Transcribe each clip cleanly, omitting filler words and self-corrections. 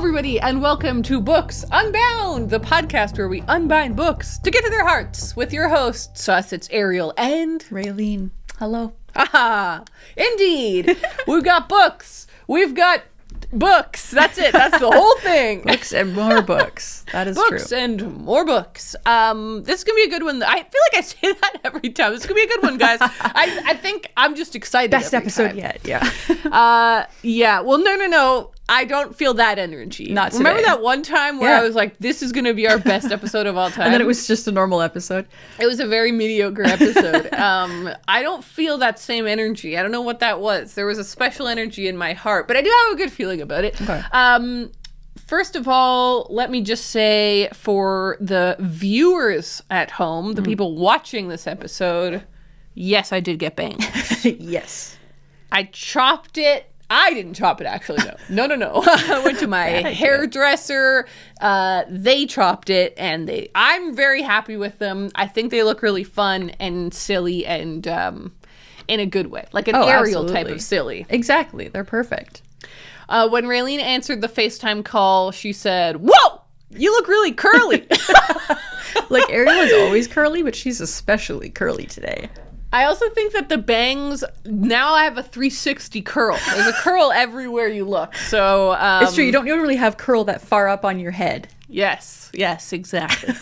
everybody, and welcome to Books Unbound, the podcast where we unbind books to get to their hearts with your hosts. Us, it's Ariel and Raeleen. Hello. Aha! Indeed! We've got books. We've got books. That's it. That's the whole thing. Books and more books. That is true. Books and more books. This is going to be a good one. I feel like I say that every time. This is going to be a good one, guys. I think I'm just excited. Best every episode time. yet. Yeah. Yeah. Well, no. I don't feel that energy. Not today. Remember that one time where I was like, this is going to be our best episode of all time? And then it was just a normal episode. It was a very mediocre episode. I don't feel that same energy. I don't know what that was. There was a special energy in my heart, but I do have a good feeling about it. Okay. First of all, let me just say for the viewers at home, the people watching this episode, yes, I did get banged. Yes. I chopped it. I didn't chop it, actually, no. No. I went to my hairdresser. They chopped it, and I'm very happy with them. I think they look really fun and silly and in a good way. Like an Ariel type of silly. Exactly. They're perfect. When Raeleen answered the FaceTime call, she said, "Whoa! You look really curly." Like, Ariel is always curly, but she's especially curly today. I also think that the bangs, now I have a 360 curl. There's a curl everywhere you look. So It's true. You don't really have curl that far up on your head. Yes, exactly.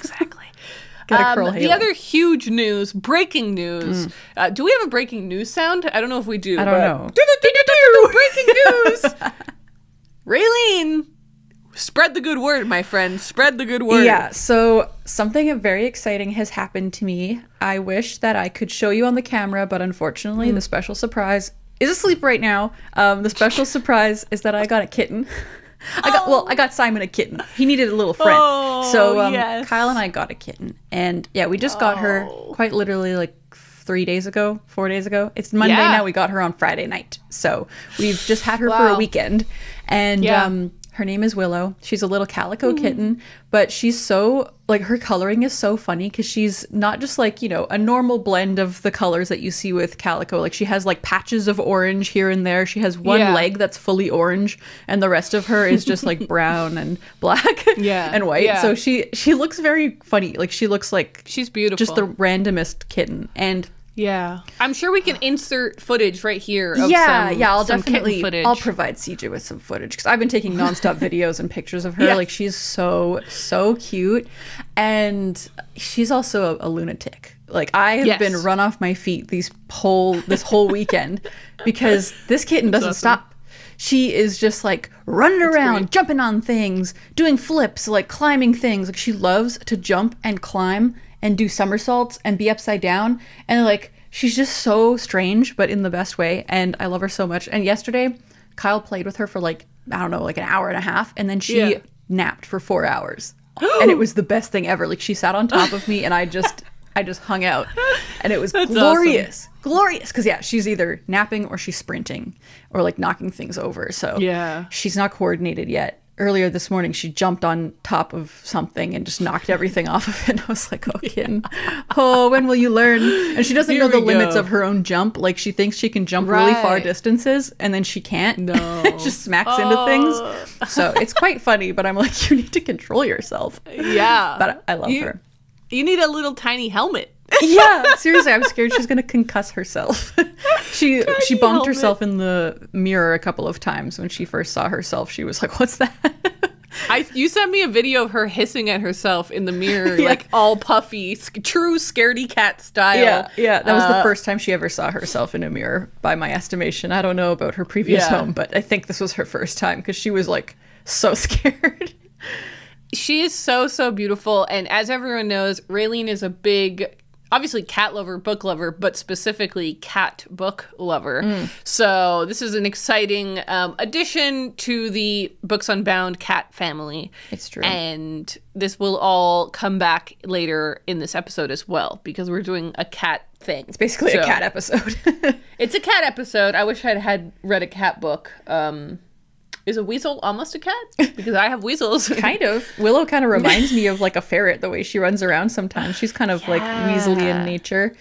Got a curl halo. The other huge news, breaking news. Do we have a breaking news sound? I don't know if we do. I don't know. Breaking news. Raeleen, spread the good word, my friend. Spread the good word. Yeah, so something very exciting has happened to me. I wish that I could show you on the camera, but unfortunately, the special surprise is asleep right now. The special surprise is that I got a kitten. I got Simon a kitten. He needed a little friend. Yes. Kyle and I got a kitten. And yeah, we just got her quite literally like 4 days ago. It's Monday now. We got her on Friday night. So we've just had her for a weekend. And her name is Willow. She's a little calico kitten, but she's so, like, her coloring is so funny because she's not just like, you know, a normal blend of the colors that you see with calico. Like, she has like patches of orange here and there. She has one leg that's fully orange and the rest of her is just like brown and black and white. Yeah. So she looks very funny. Like, she looks like she's beautiful. Just the randomest kitten. And yeah, I'm sure we can insert footage right here. Of I'll some definitely footage. I'll provide CJ with some footage because I've been taking nonstop videos and pictures of her. Yes. Like, she's so cute, and she's also a lunatic. Like, I have been run off my feet this whole weekend because this kitten doesn't stop. She is just like running around, jumping on things, doing flips, like climbing things. Like, she loves to jump and climb and do somersaults and be upside down. And like, she's just so strange, but in the best way. And I love her so much. And yesterday, Kyle played with her for like, I don't know, like an hour and a half. And then she napped for 4 hours. And it was the best thing ever. Like, she sat on top of me and I just hung out. And it was glorious. Awesome. Glorious. Because she's either napping or she's sprinting or like knocking things over. So she's not coordinated yet. Earlier this morning, she jumped on top of something and just knocked everything off of it. And I was like, oh, kitten. Oh, when will you learn? And she doesn't know the limits of her own jump. Like, she thinks she can jump really far distances, and then she can't. No. It just smacks into things. So it's quite funny, but I'm like, you need to control yourself. Yeah. But I love her. You need a little tiny helmet. Yeah, seriously, I'm scared she's gonna concuss herself. She bonked herself in the mirror a couple of times when she first saw herself. She was like, "What's that?" You sent me a video of her hissing at herself in the mirror, like all puffy, true scaredy cat style. Yeah. That was the first time she ever saw herself in a mirror, by my estimation. I don't know about her previous home, but I think this was her first time because she was like so scared. She is so beautiful, and as everyone knows, Raeleen is a big, obviously cat lover, book lover, but specifically cat book lover. So this is an exciting addition to the Books Unbound cat family. It's true. And this will all come back later in this episode as well, because we're doing a cat thing. It's basically a cat episode. It's a cat episode. I wish I'd had read a cat book. Is a weasel almost a cat? Because I have weasels. Kind of. Willow kind of reminds me of like a ferret, the way she runs around sometimes. She's kind of like weaselly in nature.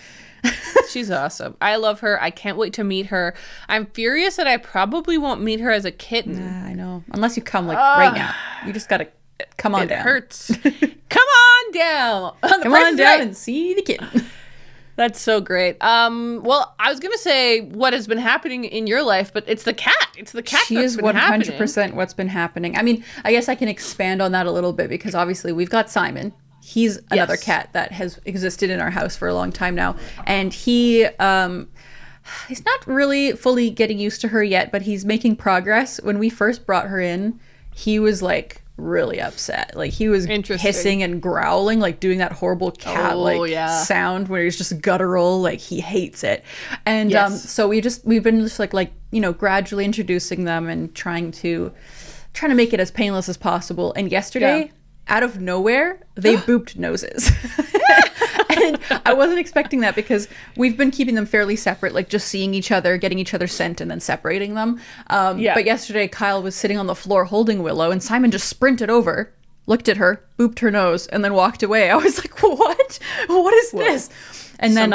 She's awesome. I love her. I can't wait to meet her. I'm furious that I probably won't meet her as a kitten. I know. Unless you come like right now. You just gotta come on down. It hurts. Come on down. Come on down and see the kitten. That's so great. Well, I was gonna say what has been happening in your life, but it's the cat. It's the cat. She is 100% what's been happening. I mean, I guess I can expand on that a little bit because obviously we've got Simon. He's another cat that has existed in our house for a long time now, and he's not really fully getting used to her yet, but he's making progress. When we first brought her in, he was like really upset. Like he was hissing and growling, like doing that horrible cat sound where he's just guttural, like he hates it. And so we've been just like you know, gradually introducing them and trying to make it as painless as possible. And yesterday, out of nowhere, they booped noses. And I wasn't expecting that because we've been keeping them fairly separate, like just seeing each other, getting each other scent, and then separating them. But yesterday, Kyle was sitting on the floor holding Willow, and Simon just sprinted over, looked at her, booped her nose, and then walked away. I was like, what? What is this? And then,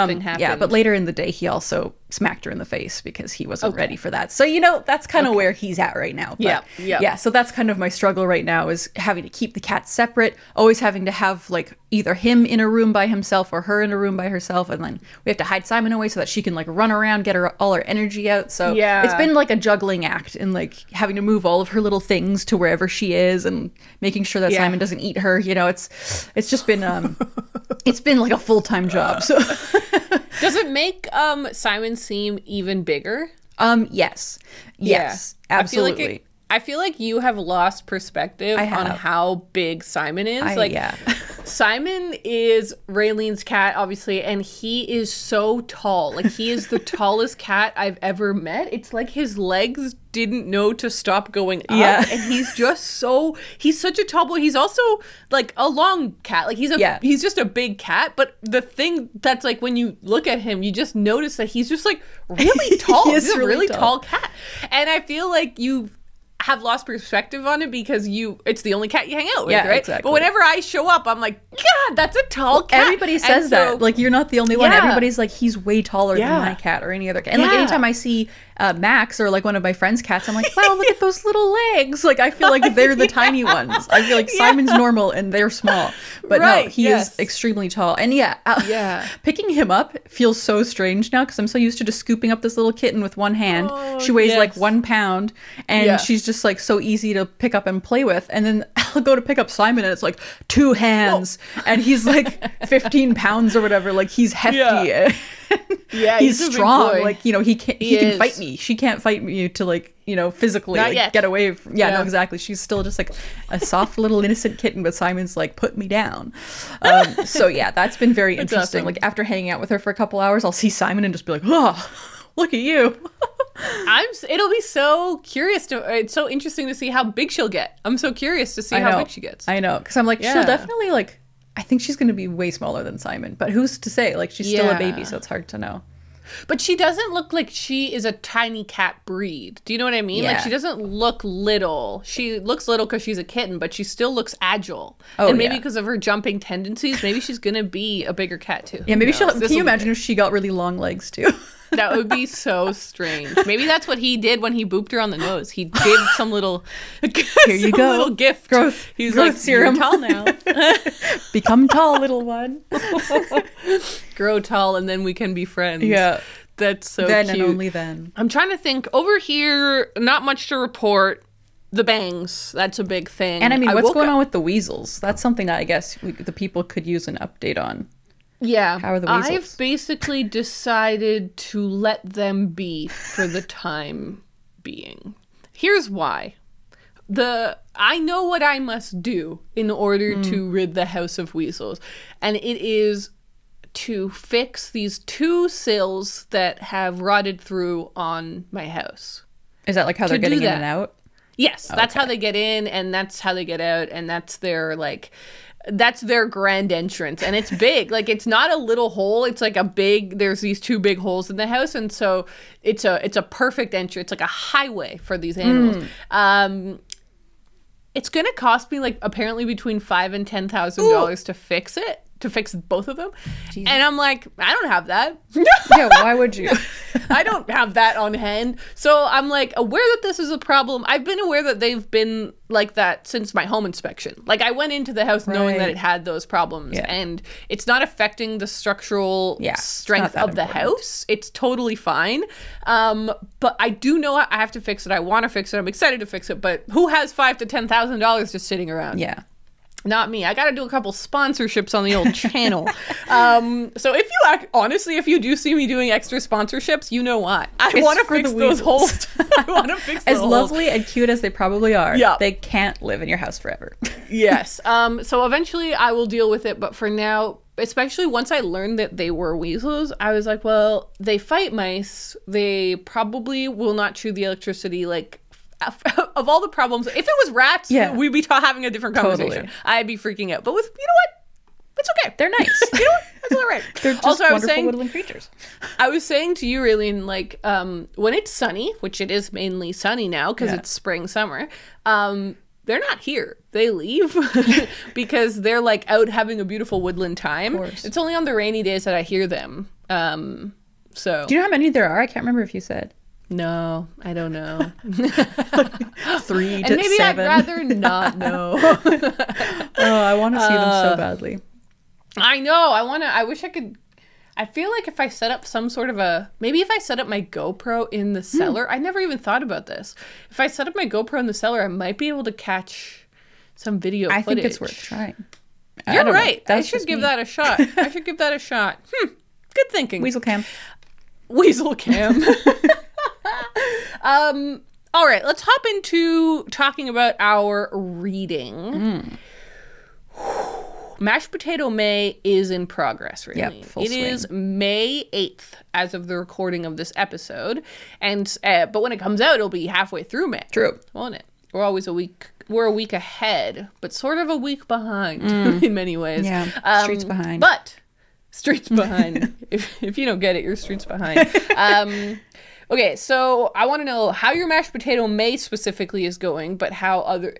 but later in the day, he also smacked her in the face because he wasn't ready for that. So, you know, that's kind of where he's at right now. But, yeah. So that's kind of my struggle right now, is having to keep the cats separate, always having to have like either him in a room by himself or her in a room by herself. And then we have to hide Simon away so that she can like run around, get all her energy out. So it's been like a juggling act, and like having to move all of her little things to wherever she is and making sure that Simon doesn't eat her. You know, it's just been, it's been like a full-time job. So does it make Simon seem even bigger? Yes, absolutely. I feel like you have lost perspective on how big Simon is. Simon is Raeleen's cat, obviously, and he is so tall. Like, he is the tallest cat I've ever met. It's like his legs didn't know to stop going up, and he's such a tall boy. He's also like a long cat. Like he's just a big cat, but the thing that's like, when you look at him, you just notice that he's just like really tall. He's a really tall cat, and I feel like you have lost perspective on it because it's the only cat you hang out with, right? Exactly. But whenever I show up, I'm like, God, that's a tall cat. Everybody says that. Like, you're not the only one. Everybody's like, he's way taller than my cat or any other cat. And like, anytime I see Max or like one of my friends' cats, I'm like, wow, look at those little legs. Like, I feel like they're the tiny ones. I feel like Simon's normal and they're small. But no, he is extremely tall. And picking him up feels so strange now because I'm so used to just scooping up this little kitten with one hand. She weighs like 1 pound, and she's just like so easy to pick up and play with. And then I'll go to pick up Simon and it's like 2 hands. And he's like 15 pounds or whatever. Like, he's hefty. He's strong. Like, you know, he can fight me. She can't fight me to like, you know, physically get away from, no, exactly. She's still just like a soft little innocent kitten, but Simon's like, put me down. So yeah, that's been very interesting. Awesome. Like, after hanging out with her for a couple hours, I'll see Simon and just be like, oh, look at you. It'll be so curious it's so interesting to see how big she'll get. I'm so curious to see how big she gets. I know, because I'm like, she'll definitely like, I think she's going to be way smaller than Simon, but who's to say? Like, she's still a baby, so it's hard to know. But she doesn't look like she is a tiny cat breed. Do you know what I mean? Like, she doesn't look little. She looks little because she's a kitten, but she still looks agile. And maybe because of her jumping tendencies, maybe she's going to be a bigger cat too. Yeah, maybe can you imagine if she got really long legs too? That would be so strange. Maybe that's what he did when he booped her on the nose. He gave some little, here you go, little gift. He's like, serum. You're tall now. Become tall, little one. Grow tall, and then we can be friends. Yeah. That's so then cute. And only then. I'm trying to think. Over here, not much to report. The bangs, that's a big thing. And I mean, what's going on with the weasels? That's something that I guess the people could use an update on. Yeah, how are the weasels? I've basically decided to let them be for the time being. Here's why. I know what I must do in order to rid the house of weasels, and it is to fix these 2 sills that have rotted through on my house. Is that like how they're getting in and out? Yes, that's how they get in, and that's how they get out, and that's their grand entrance, and it's big. Like, it's not a little hole, it's like there's these 2 big holes in the house, and so it's a perfect entrance. It's like a highway for these animals. It's gonna cost me like apparently between $5,000 and $10,000 to fix it, to fix both of them. Jesus. And I'm like, I don't have that. Yeah, why would you? I don't have that on hand. So I'm like aware that this is a problem. I've been aware that they've been like that since my home inspection. Like I went into the house knowing that it had those problems, and it's not affecting the structural strength of the house. It's totally fine. But I do know I have to fix it. I want to fix it. I'm excited to fix it. But who has $5,000 to $10,000 just sitting around? Yeah. Not me. I got to do a couple sponsorships on the old channel. So if you honestly, if you do see me doing extra sponsorships, you know why. I want to fix those holes. I want to fix those holes. As lovely and cute as they probably are, yeah, they can't live in your house forever. Yes. So eventually I will deal with it. But for now, especially once I learned that they were weasels, I was like, well, they fight mice. They probably will not chew the electricity like of all the problems. If it was rats, we'd be having a different conversation. Totally. I'd be freaking out. But with, you know what? It's okay. They're nice. You know what? That's all right. They're just also, wonderful woodland creatures. I was saying to you, Raeleen, like when it's sunny, which it is mainly sunny now because it's spring, summer, they're not here. They leave because they're like out having a beautiful woodland time. It's only on the rainy days that I hear them. So do you know how many there are? I can't remember if you said. No, I don't know. 3 to and maybe 7. I'd rather not know. I want to see them so badly. I know. I wish I could. I feel like if I set up some sort of maybe if I set up my GoPro in the cellar, I never even thought about this. If I set up my GoPro in the cellar, I might be able to catch some video footage. I think it's worth trying. You're right. I should give that a shot. I should give that a shot. Good thinking. Weasel cam. All right, let's hop into talking about our reading. Mashed Potato May is in progress, really. Yep, full swing. Is May 8th as of the recording of this episode. And but when it comes out, it'll be halfway through May. True. Won't it? We're a week ahead, but sort of a week behind in many ways. Yeah, streets behind. But streets behind. if you don't get it, you're streets behind. Okay, so I want to know how your Mashed Potato May specifically is going, but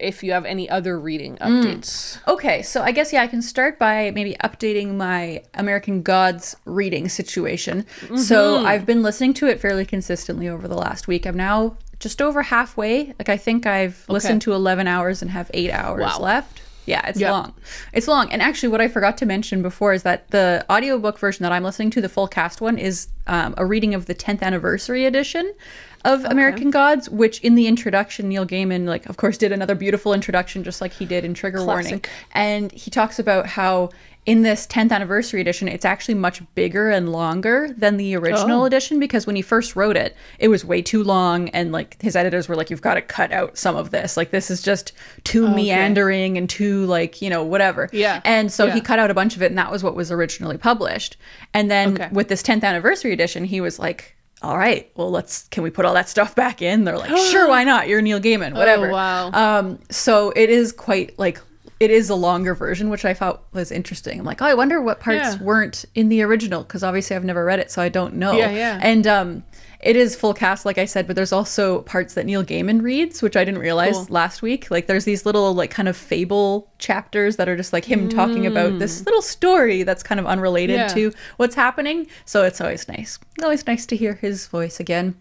if you have any other reading updates. Okay, so I guess, I can start by maybe updating my American Gods reading situation. So I've been listening to it fairly consistently over the last week. I'm now just over halfway. Like I think I've listened to 11 hours and have 8 hours left. Yeah, it's long. It's long. And actually what I forgot to mention before is that the audiobook version that I'm listening to, the full cast one, is a reading of the 10th anniversary edition of American Gods, which in the introduction, Neil Gaiman, like, of course, did another beautiful introduction just like he did in Trigger Warning. And he talks about how in this 10th anniversary edition, it's actually much bigger and longer than the original edition, because when he first wrote it, it was way too long, and like his editors were like, you've got to cut out some of this. Like this is just too meandering and too like, whatever. Yeah. And so he cut out a bunch of it, and that was what was originally published. And then with this 10th anniversary edition, he was like, all right, well, can we put all that stuff back in? They're like, sure, why not? You're Neil Gaiman, whatever. Oh, wow. So it is quite like, it is a longer version, which I thought was interesting. I'm like, I wonder what parts weren't in the original, because obviously I've never read it, so I don't know. Yeah. And it is full cast, like I said, but there's also parts that Neil Gaiman reads, which I didn't realize last week. Like there's these little like kind of fable chapters that are just like him talking about this little story that's kind of unrelated to what's happening. So it's always nice. It's always nice to hear his voice again.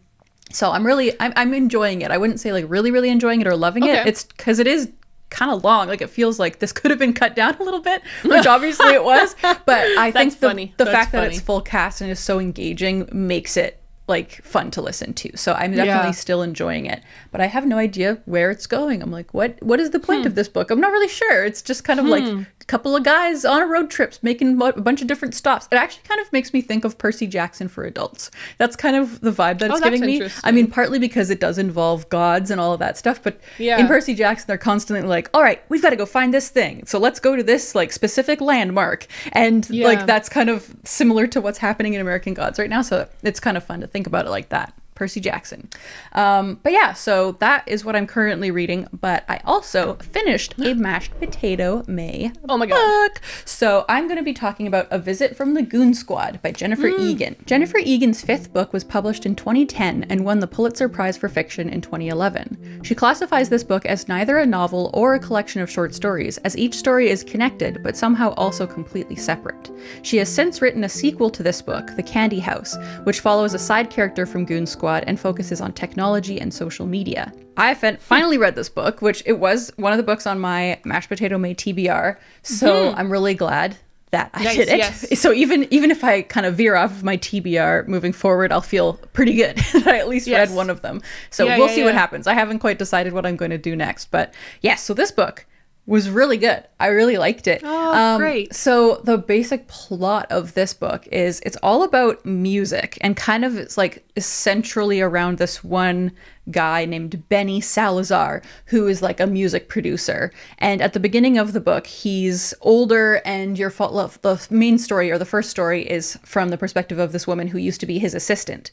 So I'm enjoying it. I wouldn't say like really, really enjoying it or loving it. It's because it is kind of long. Like it feels like this could have been cut down a little bit, which obviously it was, but I think the fact that it's full cast and is so engaging makes it like fun to listen to. So I'm definitely still enjoying it, but I have no idea where it's going. I'm like, what is the point of this book? I'm not really sure. It's just kind of like a couple of guys on a road trip making a bunch of different stops. It actually kind of makes me think of Percy Jackson for adults. That's kind of the vibe that it's giving me. I mean, partly because it does involve gods and all of that stuff, but in Percy Jackson, they're constantly like, all right, we've got to go find this thing. So let's go to this like specific landmark. And like, that's kind of similar to what's happening in American Gods right now. So it's kind of fun to think about it like that. Percy Jackson. But yeah, so that is what I'm currently reading. But I also finished a mashed potato May book. So I'm going to be talking about A Visit from the Goon Squad by Jennifer Egan. Jennifer Egan's 5th book was published in 2010 and won the Pulitzer Prize for Fiction in 2011. She classifies this book as neither a novel or a collection of short stories, as each story is connected but somehow also completely separate. She has since written a sequel to this book, The Candy House, which follows a side character from Goon Squad and focuses on technology and social media. I finally read this book, which it was one of the books on my mashed potato May TBR, so I'm really glad that I did it. Yes. So even if I kind of veer off of my TBR moving forward, I'll feel pretty good that I at least read one of them. So we'll see what happens. I haven't quite decided what I'm going to do next, but so this book was really good. I really liked it. Oh, great. So the basic plot of this book is it's all about music, and kind of it's like centrally around this one guy named Benny Salazar, who is like a music producer. And at the beginning of the book, he's older, and the main story, or the first story, is from the perspective of this woman who used to be his assistant.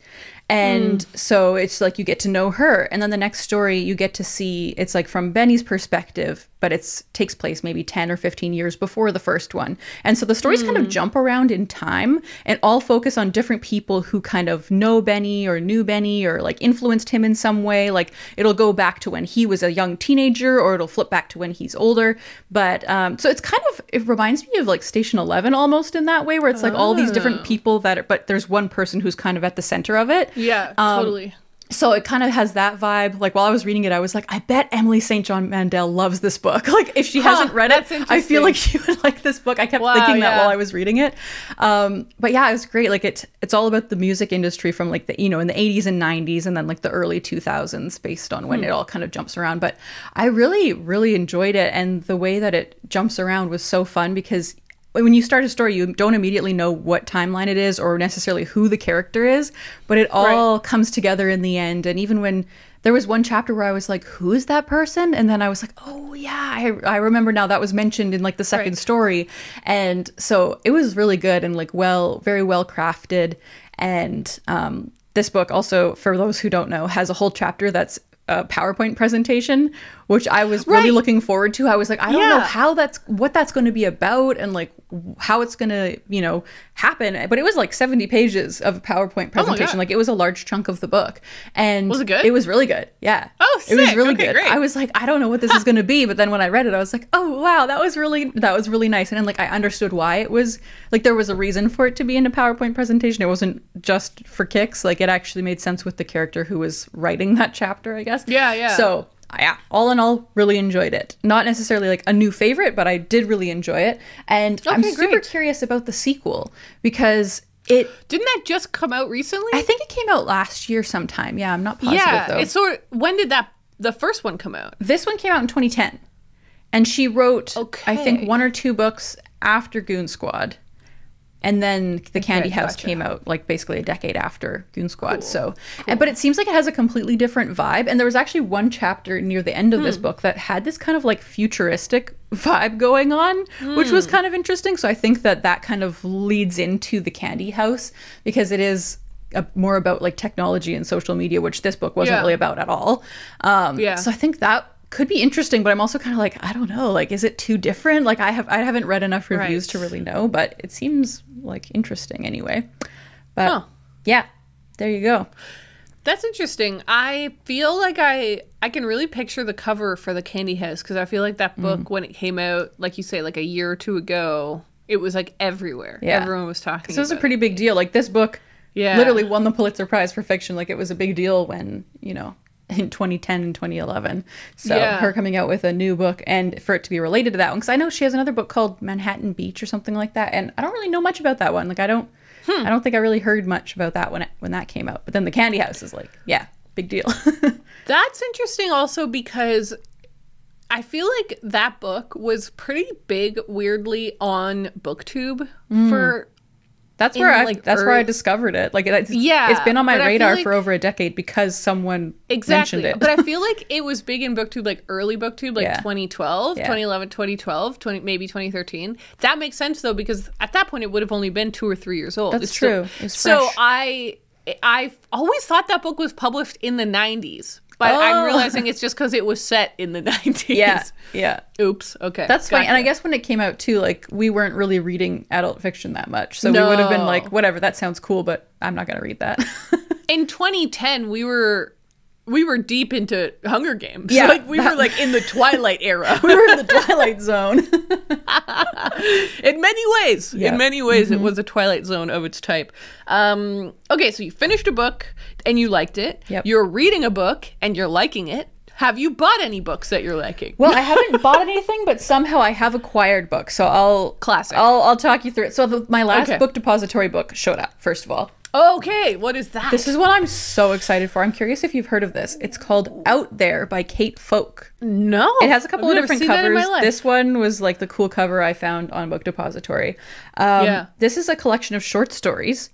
And so it's like you get to know her, and then the next story you get to see, it's like from Benny's perspective, but it takes place maybe 10 or 15 years before the first one. And so the stories kind of jump around in time and all focus on different people who kind of know Benny or knew Benny or like influenced him in some way. Like it'll go back to when he was a young teenager, or it'll flip back to when he's older. But so it's kind of, it reminds me of like Station 11 almost in that way, where it's like all these different people but there's one person who's kind of at the center of it. Yeah, totally. So it kind of has that vibe. Like while I was reading it, I was like, I bet Emily St. John Mandel loves this book. Like if she hasn't read it, I feel like she would like this book. I kept thinking that while I was reading it. But yeah, it was great. Like it's all about the music industry from like the, in the 80s and 90s, and then like the early 2000s based on when it all kind of jumps around. But I really, really enjoyed it. And the way that it jumps around was so fun, because when you start a story, you don't immediately know what timeline it is or necessarily who the character is, but it all comes together in the end. And even when there was one chapter where I was like, who is that person? And then I was like, oh yeah, I remember now, that was mentioned in like the second story. And so it was really good and like very well crafted. And this book also, for those who don't know, has a whole chapter that's a PowerPoint presentation, which I was really looking forward to. I was like, I don't know what that's going to be about, and like how it's going to, happen. But it was like 70 pages of a PowerPoint presentation. Like it was a large chunk of the book. And was it good? It was really good. Yeah. Oh, sick. It was really good. Great. I was like, I don't know what this is going to be. But then when I read it, I was like, oh wow, that was really nice. And then like I understood why it was like, there was a reason for it to be in a PowerPoint presentation. It wasn't just for kicks. Like it actually made sense with the character who was writing that chapter, I guess. Yeah. So yeah, all in all, really enjoyed it. Not necessarily like a new favorite, but I did really enjoy it. And I'm super curious about the sequel, because didn't that just come out recently? I think it came out last year sometime. Yeah, I'm not positive though. It's sort of, when did the first one come out? This one came out in 2010. And she wrote, I think, 1 or 2 books after Goon Squad. And then The Candy House came out like basically a decade after Goon Squad. Cool. But it seems like it has a completely different vibe. And there was actually one chapter near the end of this book that had this kind of like futuristic vibe going on, which was kind of interesting. So I think that kind of leads into The Candy House, because it is more about like technology and social media, which this book wasn't really about at all. So I think that could be interesting, but I'm also kind of like, I don't know, like, is it too different? Like I haven't read enough reviews to really know, but it seems like interesting anyway. But yeah, there you go. That's interesting. I feel like I can really picture the cover for The Candy House, because I feel like that book, when it came out, like you say, like a year or 2 ago, it was like everywhere. Yeah. Everyone was talking about it. So it was a pretty big deal. Like this book literally won the Pulitzer Prize for fiction. Like it was a big deal when, in 2010 and 2011. So her coming out with a new book, and for it to be related to that one, because I know she has another book called Manhattan Beach or something like that, and I don't really know much about that one. Like I don't think I really heard much about that when that came out. But then The Candy House is like, big deal. That's interesting also, because I feel like that book was pretty big, weirdly, on BookTube for... That's where I discovered it. Like it's been on my radar for over a decade because someone mentioned it. But I feel like it was big in BookTube, like early BookTube, like 2012, 2011, 2012, maybe 2013. That makes sense though, because at that point it would have only been 2 or 3 years old. That's true. So I I always thought that book was published in the 90s. But I'm realizing it's just because it was set in the 90s. Yeah. Oops. Okay. That's funny. And I guess when it came out too, like, we weren't really reading adult fiction that much. So we would have been like, whatever, that sounds cool, but I'm not going to read that. In 2010, we were deep into Hunger Games. Yeah. Like, we were like in the Twilight era. We were in the Twilight Zone. In many ways. Yeah. In many ways, it was a Twilight Zone of its type. Okay, so you finished a book and you liked it. Yep. You're reading a book and you're liking it. Have you bought any books that you're liking? Well, I haven't bought anything, but somehow I have acquired books. So I'll talk you through it. So my last book depository book showed up, first of all. Okay, what is that? This is what I'm so excited for. I'm curious if you've heard of this. It's called Out There by Kate Folk. No. It has a couple of different covers. This one was like the cool cover I found on Book Depository. This is a collection of short stories.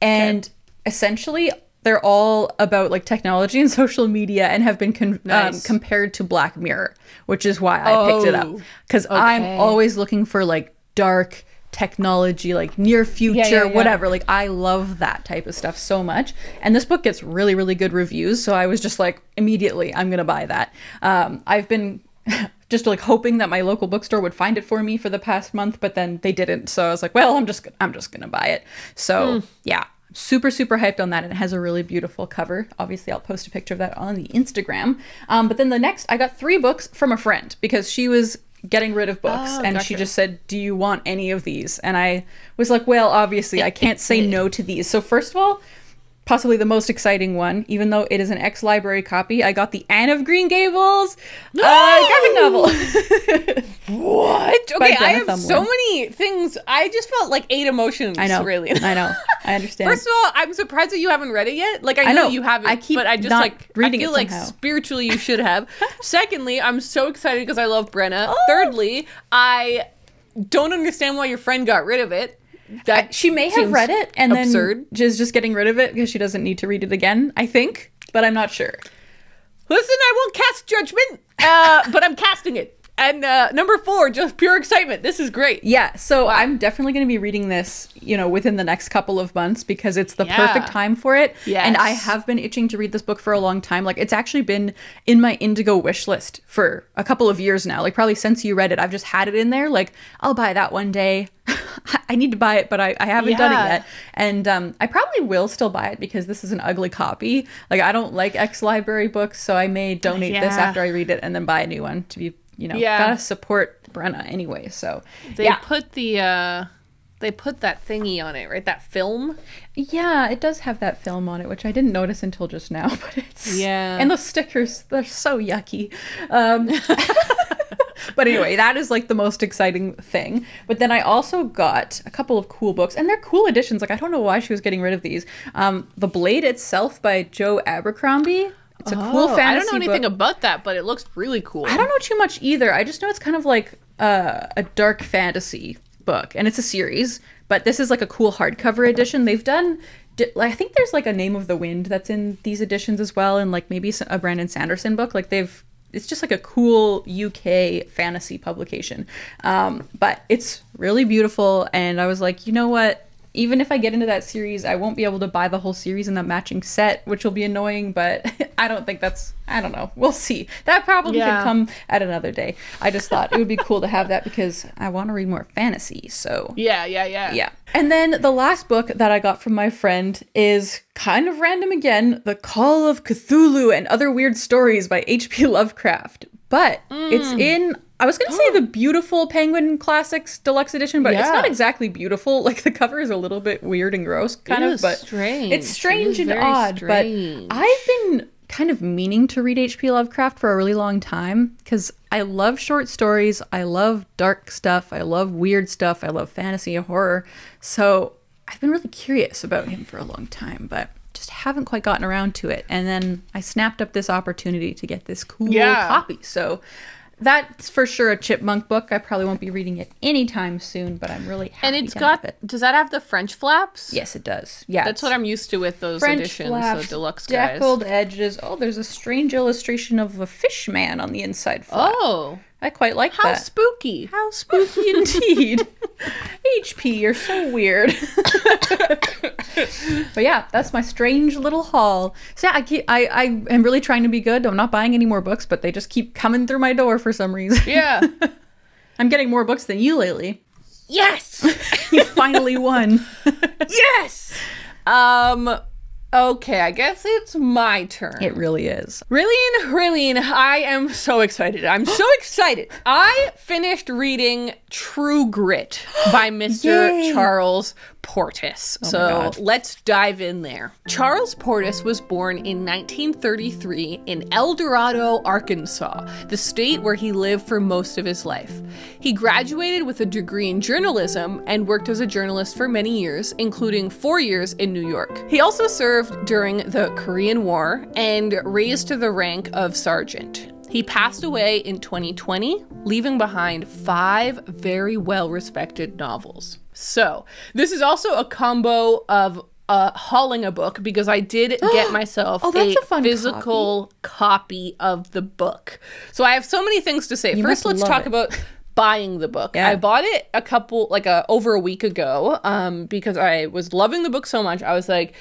And essentially, they're all about like technology and social media and have been compared to Black Mirror, which is why I picked it up. Because I'm always looking for like dark technology, like near future, whatever. Like, I love that type of stuff so much. And this book gets really, really good reviews. So I was just like, immediately, I'm going to buy that. I've been just like hoping that my local bookstore would find it for me for the past month, but then they didn't. So I was like, well, I'm just going to buy it. So yeah, super, super hyped on that. And it has a really beautiful cover. Obviously, I'll post a picture of that on the Instagram. But then I got 3 books from a friend because she was getting rid of books and she just said, do you want any of these? And I was like, well, obviously I can't say no to these. So first of all, possibly the most exciting one, even though it is an ex-library copy, I got the Anne of Green Gables graphic novel. What? Okay, I have so many things. I just felt like 8 emotions. I know. Raeleen. I know. I understand. First of all, I'm surprised that you haven't read it yet. Like, I know you haven't. But I just like reading. I feel like spiritually you should have. Secondly, I'm so excited because I love Brenna. Thirdly, I don't understand why your friend got rid of it. That she may have read it and absurd. Then is just getting rid of it because she doesn't need to read it again, I think, but I'm not sure. Listen, I won't cast judgment, but I'm casting it. And number 4, just pure excitement. This is great. Yeah, so I'm definitely going to be reading this, within the next couple of months because it's the perfect time for it. Yes. And I have been itching to read this book for a long time. Like, it's actually been in my Indigo wish list for a couple of years now. Like, probably since you read it, I've just had it in there. Like, I'll buy that one day. I need to buy it, but I haven't done it yet. And I probably will still buy it because this is an ugly copy. Like, I don't like ex-library books, so I may donate this after I read it and then buy a new one to be, gotta support Brenna anyway. So they put that thingy on it, right? That film. Yeah, it does have that film on it, which I didn't notice until just now. But it's and the stickers, they're so yucky. But anyway, that is like the most exciting thing. But then I also got a couple of cool books, and they're cool editions. Like, I don't know why she was getting rid of these. The Blade Itself by Joe Abercrombie. It's a cool fantasy book. I don't know anything about that, but it looks really cool. I don't know too much either. I just know it's kind of like a dark fantasy book, and it's a series. But this is like a cool hardcover edition. They've done, I think there's like a Name of the Wind that's in these editions as well, and like maybe a Brandon Sanderson book. Like, it's just like a cool UK fantasy publication. But it's really beautiful, and I was like, you know what? Even if I get into that series, I won't be able to buy the whole series in that matching set, which will be annoying, but I don't think I don't know. We'll see. That probably could come at another day. I just thought it would be cool to have that because I want to read more fantasy, so. Yeah. And then the last book that I got from my friend is kind of random again, The Call of Cthulhu and Other Weird Stories by H.P. Lovecraft. But it's in, I was going to say the beautiful Penguin Classics Deluxe Edition, but it's not exactly beautiful. Like, the cover is a little bit weird and gross, kind of, but strange. It's strange and odd. But I've been kind of meaning to read H.P. Lovecraft for a really long time because I love short stories. I love dark stuff. I love weird stuff. I love fantasy and horror. So I've been really curious about him for a long time, but just haven't quite gotten around to it. And then I snapped up this opportunity to get this cool copy. So that's for sure a chipmunk book. I probably won't be reading it anytime soon, but I'm really happy. And it's got, does that have the French flaps? Yes, it does. Yeah. That's what I'm used to with those French editions, flaps, the deluxe guys. Deckled edges. Oh, there's a strange illustration of a fish man on the inside flap. Oh. I quite like that. How spooky. How spooky indeed. HP, you're so weird. But yeah, that's my strange little haul. So yeah, I am really trying to be good. I'm not buying any more books, but they just keep coming through my door for some reason. Yeah. I'm getting more books than you lately. Yes! You finally won. Yes! Okay, I guess it's my turn. It really is. Raeleen, I am so excited. I'm so excited. I finished reading True Grit by Mr. Charles Portis. So let's dive in there. Charles Portis was born in 1933 in El Dorado, Arkansas, the state where he lived for most of his life. He graduated with a degree in journalism and worked as a journalist for many years, including 4 years in New York. He also served during the Korean War and raised to the rank of sergeant. He passed away in 2020, leaving behind 5 very well-respected novels. So, this is also a combo of hauling a book because I did get myself a physical copy of the book. So I have so many things to say. First, let's talk about buying the book. Yeah. I bought it over a week ago because I was loving the book so much. I was like,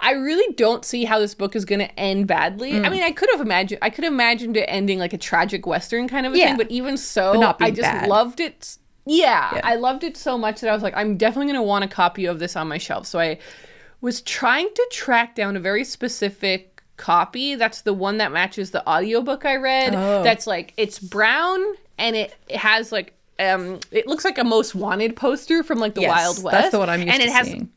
I really don't see how this book is going to end badly. I mean, I could have imagined it ending like a tragic Western kind of a thing, but even so, I just loved it. Yeah, I loved it so much that I was like, I'm definitely going to want a copy of this on my shelf. So I was trying to track down a very specific copy. That's the one that matches the audiobook I read. That's like, it's brown and it has like, it looks like a Most Wanted poster from like the Wild West. That's the one I'm used to seeing.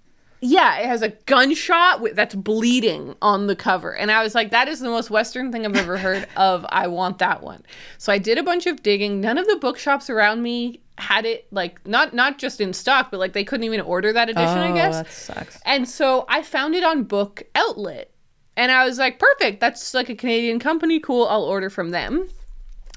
Yeah, it has a gunshot that's bleeding on the cover. And I was like, that is the most Western thing I've ever heard of. I want that one. So I did a bunch of digging. None of the bookshops around me had it, like, not just in stock, but like they couldn't even order that edition, I guess. That sucks. And so I found it on Book Outlet. And I was like, perfect. That's like a Canadian company. Cool. I'll order from them.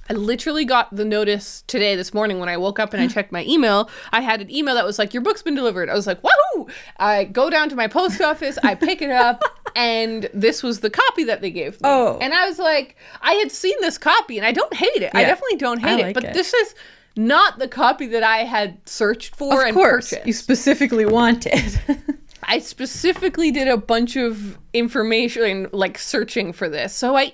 I literally got the notice this morning when I woke up and I checked my email. I had an email that was like, your book's been delivered. I was like, woohoo! I go down to my post office, I pick it up, and this was the copy that they gave me. And I was like, I had seen this copy and I don't hate it. I definitely don't hate it. But this is not the copy that I had searched for and purchased. You specifically wanted. I specifically did a bunch of information, like searching for this. So I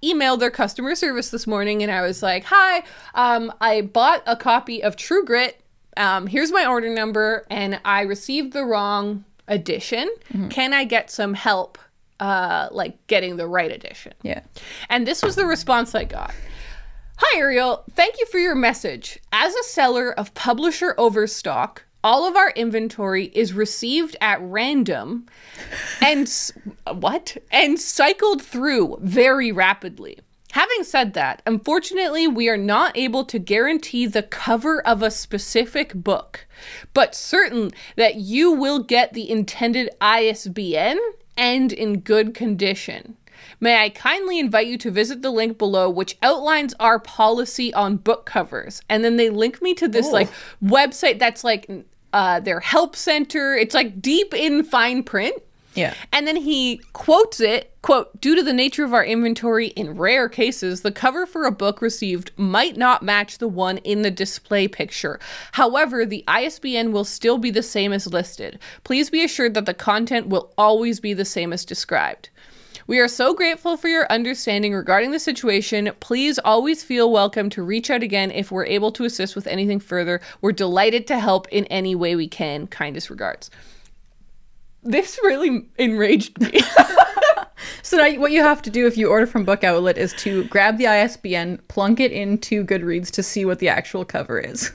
emailed their customer service this morning and I was like, hi, I bought a copy of True Grit. Here's my order number and I received the wrong edition. Can I get some help, like getting the right edition? Yeah. And this was the response I got. Hi, Ariel. Thank you for your message. As a seller of publisher overstock, all of our inventory is received at random and cycled through very rapidly. Having said that, unfortunately, we are not able to guarantee the cover of a specific book, but certain that you will get the intended ISBN and in good condition. May I kindly invite you to visit the link below, which outlines our policy on book covers. And then they link me to this like website that's like their help center. It's like deep in fine print. Yeah. And then he quotes it, quote, due to the nature of our inventory, in rare cases, the cover for a book received might not match the one in the display picture. However, the ISBN will still be the same as listed. Please be assured that the content will always be the same as described. We are so grateful for your understanding regarding the situation. Please always feel welcome to reach out again if we're able to assist with anything further. We're delighted to help in any way we can. Kindest regards. This really enraged me. So now what you have to do if you order from Book Outlet is to grab the ISBN, plunk it into Goodreads to see what the actual cover is.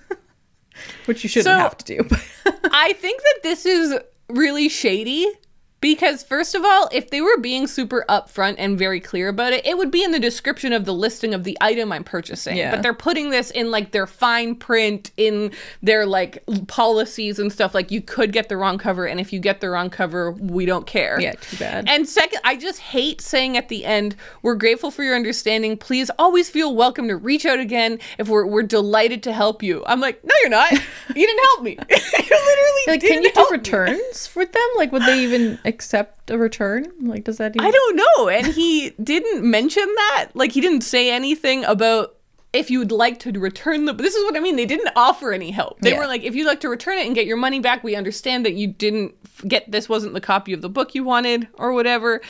Which you shouldn't have to do. I think that this is really shady. Because first of all, if they were being super upfront and very clear about it, it would be in the description of the listing of the item I'm purchasing. Yeah. But they're putting this in like their fine print, in their like policies and stuff. Like you could get the wrong cover, and if you get the wrong cover, we don't care. Yeah, too bad. And second, I just hate saying at the end, we're grateful for your understanding. Please always feel welcome to reach out again if we're delighted to help you. I'm like, no, you're not. You didn't help me. You literally like, didn't can you help do returns with them? Like, would they even accept a return? Like, does that even... I don't know. And he didn't mention that. Like, he didn't say anything about if you would like to return this is what I mean. They didn't offer any help. They were like, if you'd like to return it and get your money back, we understand that you didn't get, this wasn't the copy of the book you wanted or whatever.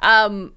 And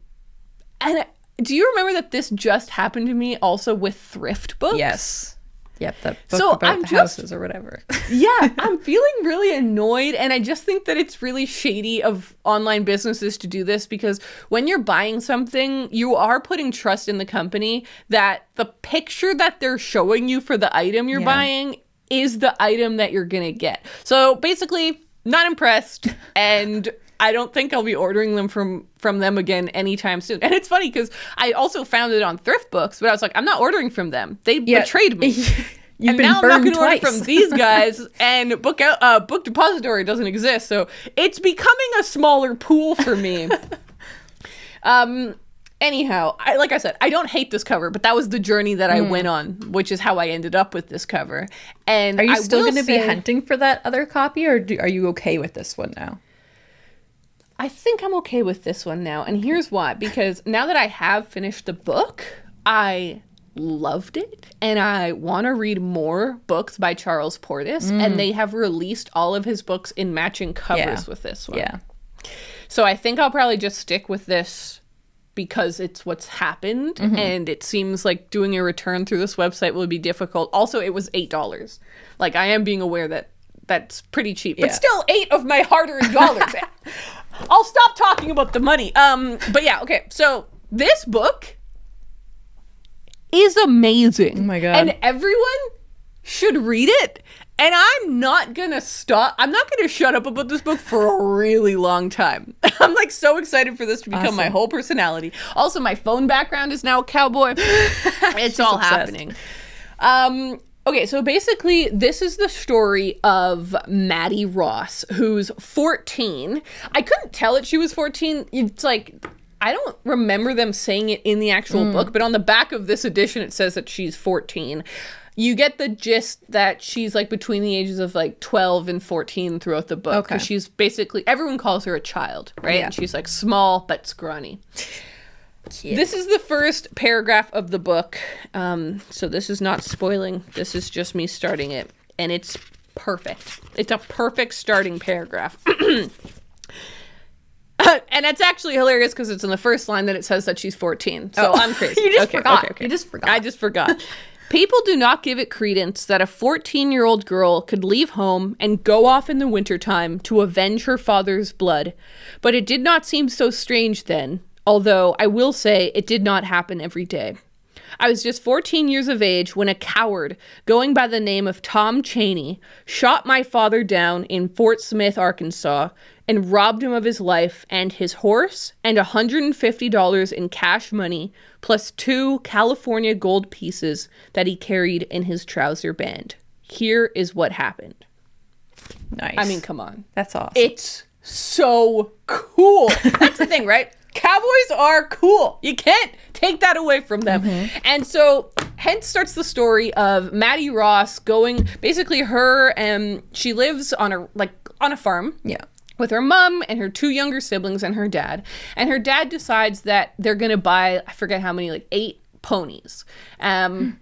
do you remember that this just happened to me also with thrift books? Yes. Yep, that book about the houses or whatever. Yeah, I'm feeling really annoyed, and I just think that it's really shady of online businesses to do this, because when you're buying something, you are putting trust in the company that the picture that they're showing you for the item you're buying is the item that you're gonna get. So basically, not impressed, and I don't think I'll be ordering them from them again anytime soon. And it's funny because I also found it on thrift books, but I was like, I'm not ordering from them. They betrayed me. You've been now I'm not going to order from these guys, and Book Depository doesn't exist, so it's becoming a smaller pool for me. Anyhow, like I said, I don't hate this cover, but that was the journey that I went on, which is how I ended up with this cover. And are you still going to be hunting for that other copy, or are you okay with this one now? I think I'm okay with this one now, and here's why. Because now that I have finished the book, I loved it, and I want to read more books by Charles Portis, and they have released all of his books in matching covers with this one. Yeah. So I think I'll probably just stick with this because it's what's happened, and it seems like doing a return through this website will be difficult. Also, it was $8. Like, I am being aware that that's pretty cheap, but still 8 of my hard-earned dollars. I'll stop talking about the money. But yeah, okay. So this book is amazing. Oh my God. And everyone should read it. And I'm not gonna stop. I'm not gonna shut up about this book for a really long time. I'm like so excited for this to become my whole personality. Also, my phone background is now a cowboy. It's all happening. Okay, so basically, this is the story of Maddie Ross, who's 14. I couldn't tell that she was 14. It's like, I don't remember them saying it in the actual book, but on the back of this edition, it says that she's 14. You get the gist that she's like between the ages of like 12 and 14 throughout the book. Okay. She's basically, everyone calls her a child, right? Yeah. And she's like small but scrawny. Cute. This is the first paragraph of the book, so this is not spoiling. This is just me starting it, and it's perfect. It's a perfect starting paragraph. And it's actually hilarious because it's in the first line that it says that she's 14, so I'm crazy. You just forgot. Okay. You just forgot. I just forgot. People do not give it credence that a 14-year-old girl could leave home and go off in the wintertime to avenge her father's blood, but it did not seem so strange then. Although, I will say, it did not happen every day. I was just 14 years of age when a coward, going by the name of Tom Chaney, shot my father down in Fort Smith, Arkansas, and robbed him of his life and his horse and $150 in cash money, plus 2 California gold pieces that he carried in his trouser band. Here is what happened. Nice. I mean, come on. That's awesome. It's so cool. That's the thing, right? Cowboys are cool. You can't take that away from them. And so hence starts the story of Maddie Ross going, basically her, she lives on a farm. Yeah. With her mom and her 2 younger siblings and her dad. And her dad decides that they're going to buy, I forget how many, like 8 ponies. And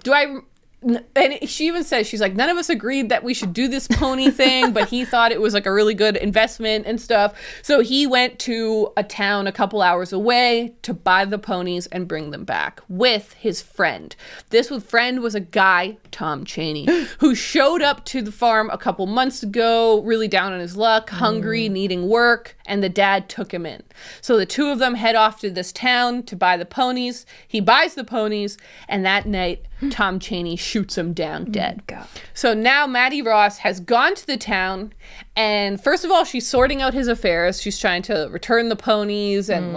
she even says, she's like, none of us agreed that we should do this pony thing, but he thought it was like a really good investment and stuff. So he went to a town a couple hours away to buy the ponies and bring them back with his friend. This friend was a guy, Tom Chaney, who showed up to the farm a couple months ago, really down on his luck, hungry, needing work, and the dad took him in. So the 2 of them head off to this town to buy the ponies. He buys the ponies, and that night, Tom Chaney shoots him down dead. God. So now Maddie Ross has gone to the town, and first of all, she's sorting out his affairs. She's trying to return the ponies and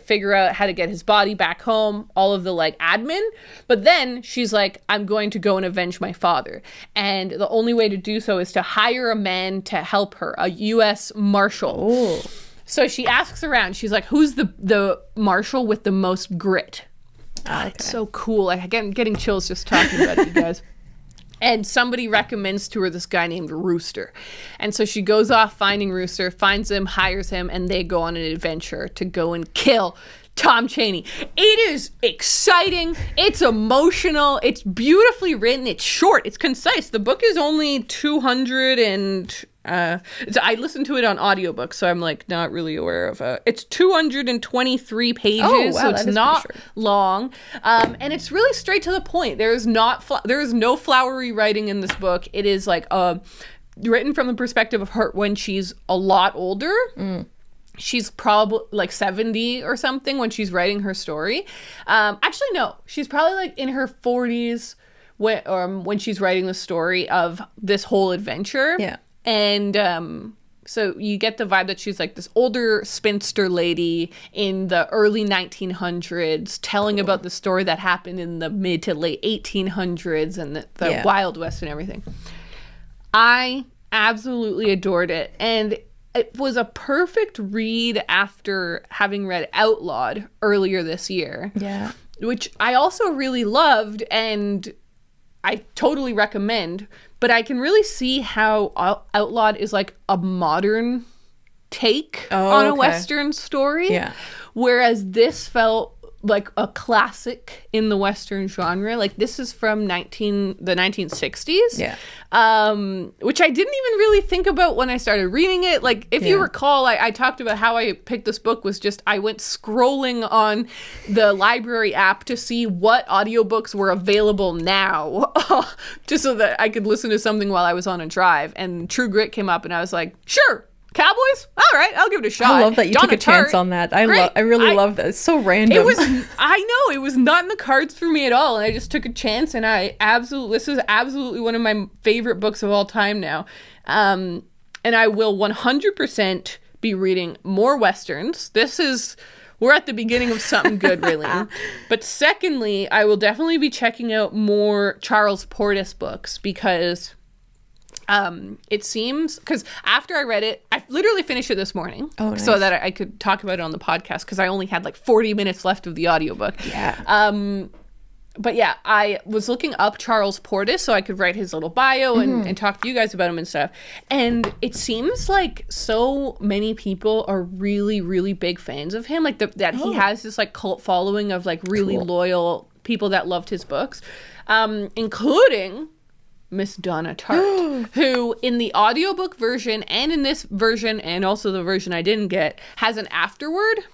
figure out how to get his body back home, all of the admin. But then she's like, I'm going to go and avenge my father. And the only way to do so is to hire a man to help her, a U.S. Marshal. Ooh. So she asks around. She's like, who's the marshal with the most grit? Okay. It's so cool. I'm getting chills just talking about it, you guys. And somebody recommends to her this guy named Rooster. And so she goes off finding Rooster, finds him, hires him, and they go on an adventure to go and kill Tom Chaney. It is exciting. It's emotional. It's beautifully written. It's short. It's concise. The book is only 200 and... I listened to it on audiobook, so I'm like not really aware of it. It's 223 pages, so it's not long. And it's really straight to the point. There is no flowery writing in this book. It is like written from the perspective of her when she's a lot older. She's probably like 70 or something when she's writing her story. Actually, no, she's probably like in her 40s when she's writing the story of this whole adventure. Yeah. And so you get the vibe that she's like this older spinster lady in the early 1900s telling about the story that happened in the mid to late 1800s and the Wild West and everything. I absolutely adored it. And it was a perfect read after having read Outlawed earlier this year. Yeah. Which I also really loved and I totally recommend. But I can really see how Outlawed is like a modern take on a Western story. Yeah. Whereas this felt like a classic in the Western genre. Like this is from the 1960s. Yeah. Which I didn't even really think about when I started reading it. Like if you recall, I talked about how I picked this book was just I went scrolling on the library app to see what audiobooks were available now just so that I could listen to something while I was on a drive. And True Grit came up and I was like, sure. Cowboys? All right, I'll give it a shot. I love that you took a chance on that. I really love that. It's so random. I know, it was not in the cards for me at all, and I just took a chance, and this is absolutely one of my favorite books of all time now. And I will 100% be reading more Westerns. We're at the beginning of something good, Raeleen. But secondly, I will definitely be checking out more Charles Portis books because... it seems because after I read it, I literally finished it this morning so that I could talk about it on the podcast because I only had like 40 minutes left of the audiobook. Yeah. But yeah, I was looking up Charles Portis so I could write his little bio and talk to you guys about him and stuff. And it seems like so many people are really, really big fans of him. Like that he has this like cult following of like really loyal people that loved his books, including... Miss Donna Tartt, who in the audiobook version and in this version and also the version I didn't get has an afterword.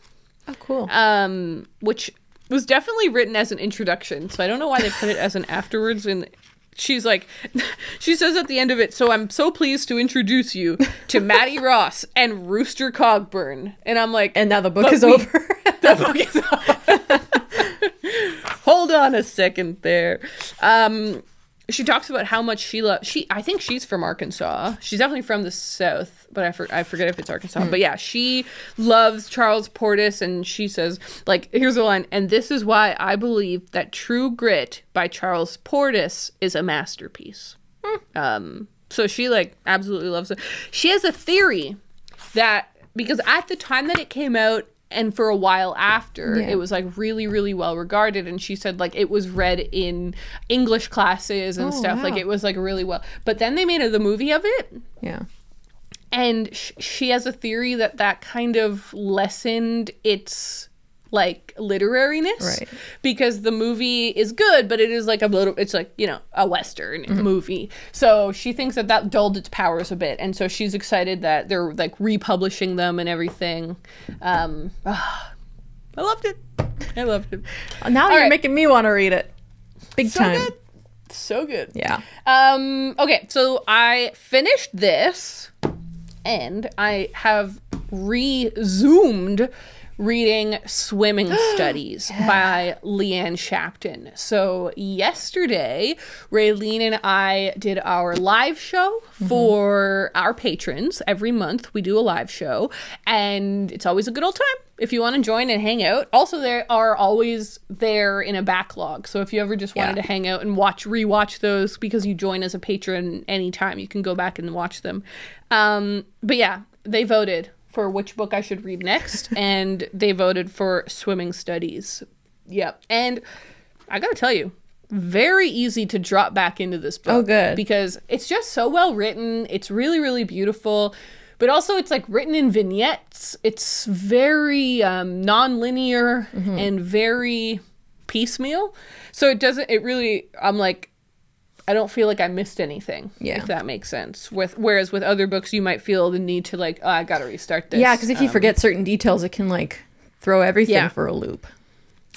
Oh, cool. Which was definitely written as an introduction. So I don't know why they put it as an afterwards. And she's like, she says at the end of it, so I'm so pleased to introduce you to Maddie Ross and Rooster Cogburn. And I'm like, and now the book is over. The book is over. Hold on a second there. She talks about how much she loves... I think she's from Arkansas. She's definitely from the South, but I forget if it's Arkansas. But yeah, she loves Charles Portis, and she says, like, here's the line, and this is why I believe that True Grit by Charles Portis is a masterpiece. So she, like, absolutely loves it. She has a theory that... Because at the time that it came out, and for a while after, it was like really, really well regarded. And she said like it was read in English classes and stuff. Wow. Like it was like really well. But then they made the movie of it. Yeah. And she has a theory that kind of lessened its like literariness. Right. Because the movie is good, but it is like it's like, you know, a Western movie. So she thinks that dulled its powers a bit. And so she's excited that they're like republishing them and everything. I loved it. I loved it. Now you're making me want to read it. Big time. Good. So good. Yeah. Okay, so I finished this and I have resumed reading Swimming Studies by Leanne Shapton. So yesterday, Raeleen and I did our live show for our patrons. Every month we do a live show, and it's always a good old time if you want to join and hang out. Also, they are always there in a backlog. So if you ever just wanted to hang out and rewatch those because you join as a patron anytime, you can go back and watch them. But yeah, they voted for which book I should read next, and they voted for Swimming Studies. Yep. And I gotta tell you, very easy to drop back into this book. Oh, good. Because it's just so well written. It's really, really beautiful. but also it's like written in vignettes. It's very non-linear and very piecemeal. So I'm like, I don't feel like I missed anything, if that makes sense. Whereas with other books, you might feel the need to like, oh, I got to restart this. Yeah, because if you forget certain details, it can like throw everything for a loop.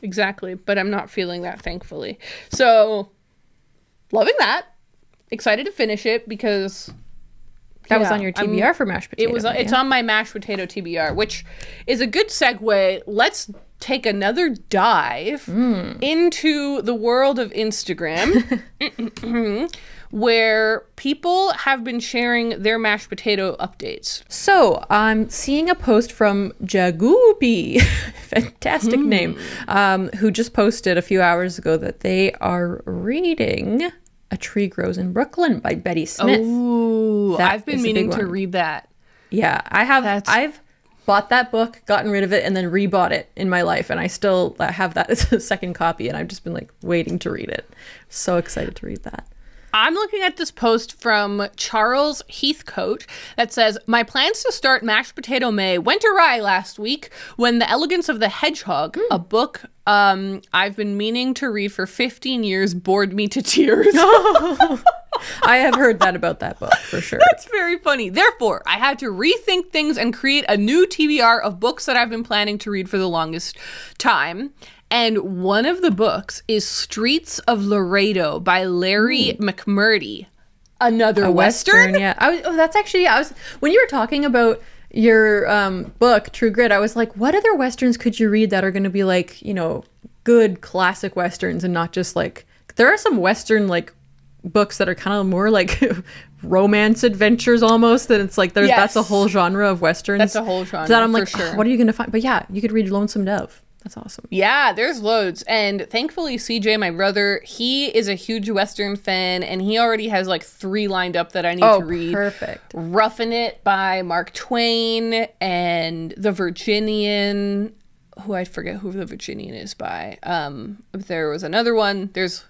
Exactly, but I'm not feeling that, thankfully. So, loving that. Excited to finish it because that was on your TBR for mashed potato. It's on my mashed potato TBR, which is a good segue. Let's take another dive into the world of Instagram, where people have been sharing their mashed potato updates. So I'm seeing a post from Jagoopy, fantastic name, who just posted a few hours ago that they are reading A Tree Grows in Brooklyn by Betty Smith. Oh, I've been meaning to read that. Yeah, I have. I've bought that book, gotten rid of it, and then rebought it in my life, and I still have that as a second copy, and I've just been like waiting to read it. So excited to read that. I'm looking at this post from Charles Heathcote that says, my plans to start Mashed Potato May went awry last week when The Elegance of the Hedgehog, a book I've been meaning to read for 15 years, bored me to tears. I have heard that about that book, for sure. That's very funny. Therefore, I had to rethink things and create a new TBR of books that I've been planning to read for the longest time. And one of the books is Streets of Laredo by Larry McMurdy. Another Western? Yeah. When you were talking about your book, True Grit, I was like, what other Westerns could you read that are going to be like, you know, good classic Westerns and not just like, there are some Western like books that are kind of more like romance adventures almost, and it's like that's a whole genre of Westerns. That's a whole genre. So that I'm like, sure. What are you going to find? But yeah, you could read Lonesome Dove. That's awesome. Yeah, there's loads. And thankfully, CJ, my brother, he is a huge Western fan, and he already has like 3 lined up that I need to read. Perfect. Roughing It by Mark Twain, and The Virginian, who I forget who The Virginian is by. There was another one. There's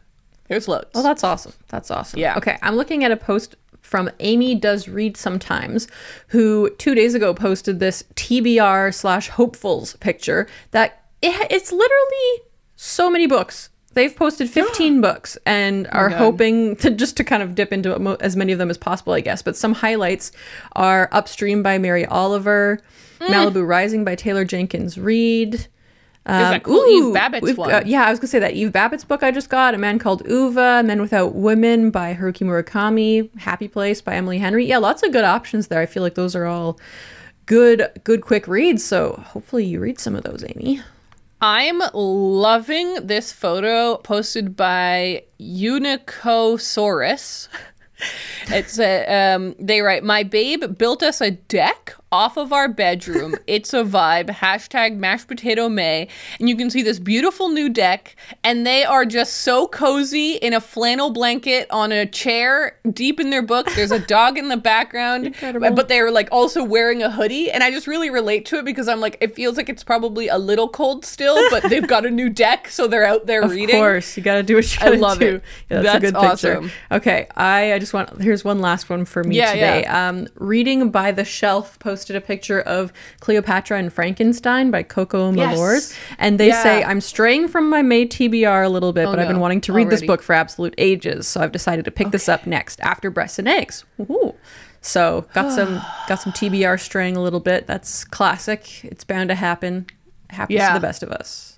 loads. Oh, that's awesome. That's awesome. Yeah. Okay, I'm looking at a post from Amy Does Read Sometimes, who 2 days ago posted this TBR/hopefuls picture that it's literally so many books. They've posted 15 books and are hoping to kind of dip into as many of them as possible, I guess. But some highlights are Upstream by Mary Oliver, Malibu Rising by Taylor Jenkins Reid. There's that cool Eve Babbitt's one. I was going to say that Eve Babbitt's book I just got, A Man Called Uva, Men Without Women by Haruki Murakami, Happy Place by Emily Henry. Yeah, lots of good options there. I feel like those are all good quick reads. So hopefully you read some of those, Amy. I'm loving this photo posted by Unicosaurus. It's they write, my babe built us a deck off of our bedroom. It's a vibe. Hashtag mashed potato May. And you can see this beautiful new deck, and they are just so cozy in a flannel blanket on a chair deep in their book. There's a dog in the background. Incredible. But they're like also wearing a hoodie, and I just really relate to it because I'm like, it feels like it's probably a little cold still, but they've got a new deck, so they're out there reading. Of course, you gotta do what you gotta do. I love it. Yeah, that's a good awesome. Picture. Okay, I just want, here's one last one for me today. Yeah. Reading by the Shelf posted a picture of Cleopatra and Frankenstein by Coco Malors, and they say, I'm straying from my May TBR a little bit, but I've been wanting to read this book for absolute ages, so I've decided to pick this up next after Breasts and Eggs. Woohoo. So got some TBR straying a little bit. That's classic. It's bound to happen. Happens to the best of us.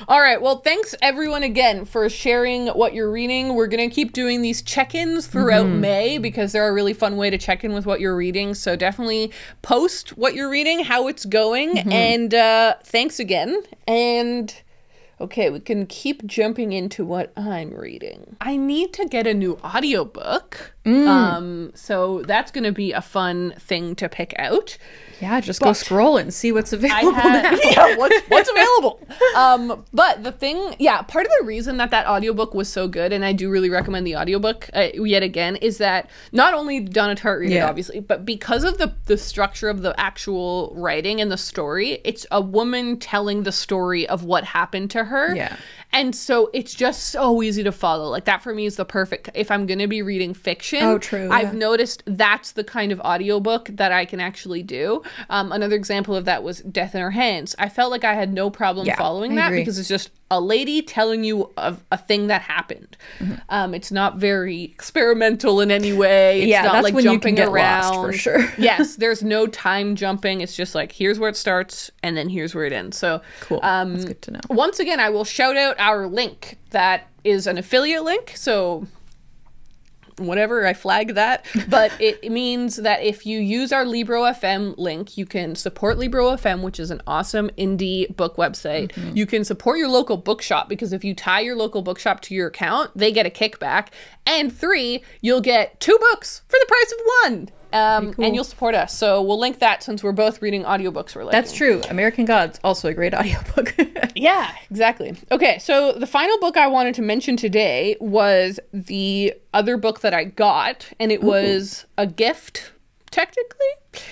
All right, well, thanks everyone again for sharing what you're reading. We're gonna keep doing these check-ins throughout May because they're a really fun way to check in with what you're reading, so definitely post what you're reading, how it's going, and thanks again. And okay, we can keep jumping into what I'm reading. I need to get a new audiobook, so that's gonna be a fun thing to pick out. Yeah, just go scroll and see what's available now. Yeah, what's available. But the thing, part of the reason that audiobook was so good, and I do really recommend the audiobook yet again, is that not only did Donna Tartt read it, obviously, but because of the structure of the actual writing and the story, it's a woman telling the story of what happened to her. Yeah. And so it's just so easy to follow. Like that for me is the perfect, if I'm going to be reading fiction. Oh, true. I've noticed that's the kind of audiobook that I can actually do. Another example of that was Death in Her Hands. I felt like I had no problem following that because it's just a lady telling you of a thing that happened. It's not very experimental in any way. It's not that's like when jumping you can get around. lost, for sure. Yes, there's no time jumping. It's just like, here's where it starts and then here's where it ends. So cool. That's good to know. Once again, I will shout out our link. That is an affiliate link. So whatever, I flag that. But it means that if you use our Libro FM link, you can support Libro FM, which is an awesome indie book website. You can support your local bookshop, because if you tie your local bookshop to your account, they get a kickback. And 3, you'll get 2 books for the price of 1. Cool. And you'll support us. So we'll link that since we're both reading audiobooks we're liking. That's true. American Gods, also a great audiobook. Yeah, exactly. Okay, so the final book I wanted to mention today was the other book that I got, and it was a gift, technically.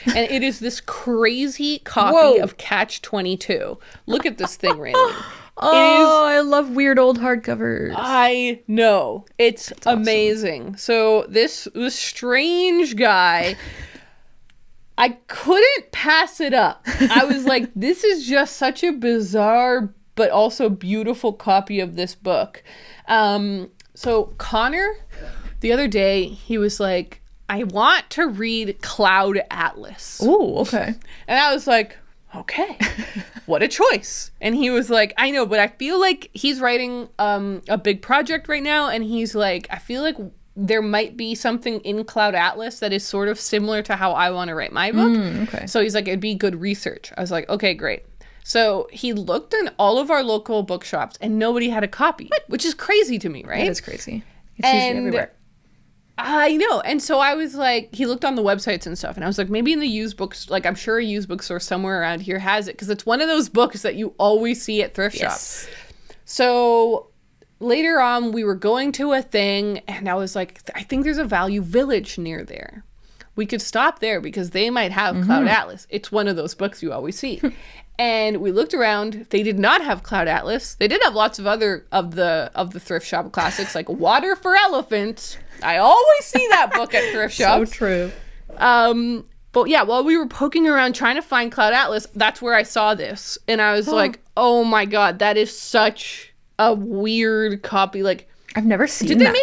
And it is this crazy copy of Catch-22. Look at this thing, Raeleen. I love weird old hardcovers. I know. It's amazing. Awesome. So this strange guy, I couldn't pass it up. I was like, this is just such a bizarre but also beautiful copy of this book. So Connor, the other day, he was like, I want to read Cloud Atlas. Ooh, okay. And I was like, okay, what a choice. And he was like, I know, but I feel like he's writing a big project right now, and he's like, I feel like there might be something in Cloud Atlas that is sort of similar to how I want to write my book. Okay. So he's like, it'd be good research. I was like, okay, great. So he looked in all of our local bookshops and nobody had a copy, which is crazy to me, right? That is crazy. It's usually everywhere. I know. And so I was like, he looked on the websites and stuff, and I was like, maybe in the used books, like I'm sure a used bookstore somewhere around here has it, because it's one of those books that you always see at thrift shops. So later on, we were going to a thing, and I was like, I think there's a Value Village near there. We could stop there because they might have Cloud Atlas. It's one of those books you always see. And we looked around. They did not have Cloud Atlas. They did have lots of other of the thrift shop classics, like Water for Elephants. I always see that book at thrift shops. So true. But yeah, while we were poking around trying to find Cloud Atlas, that's where I saw this. And I was like, oh my God, that is such a weird copy. Like, I've never seen that.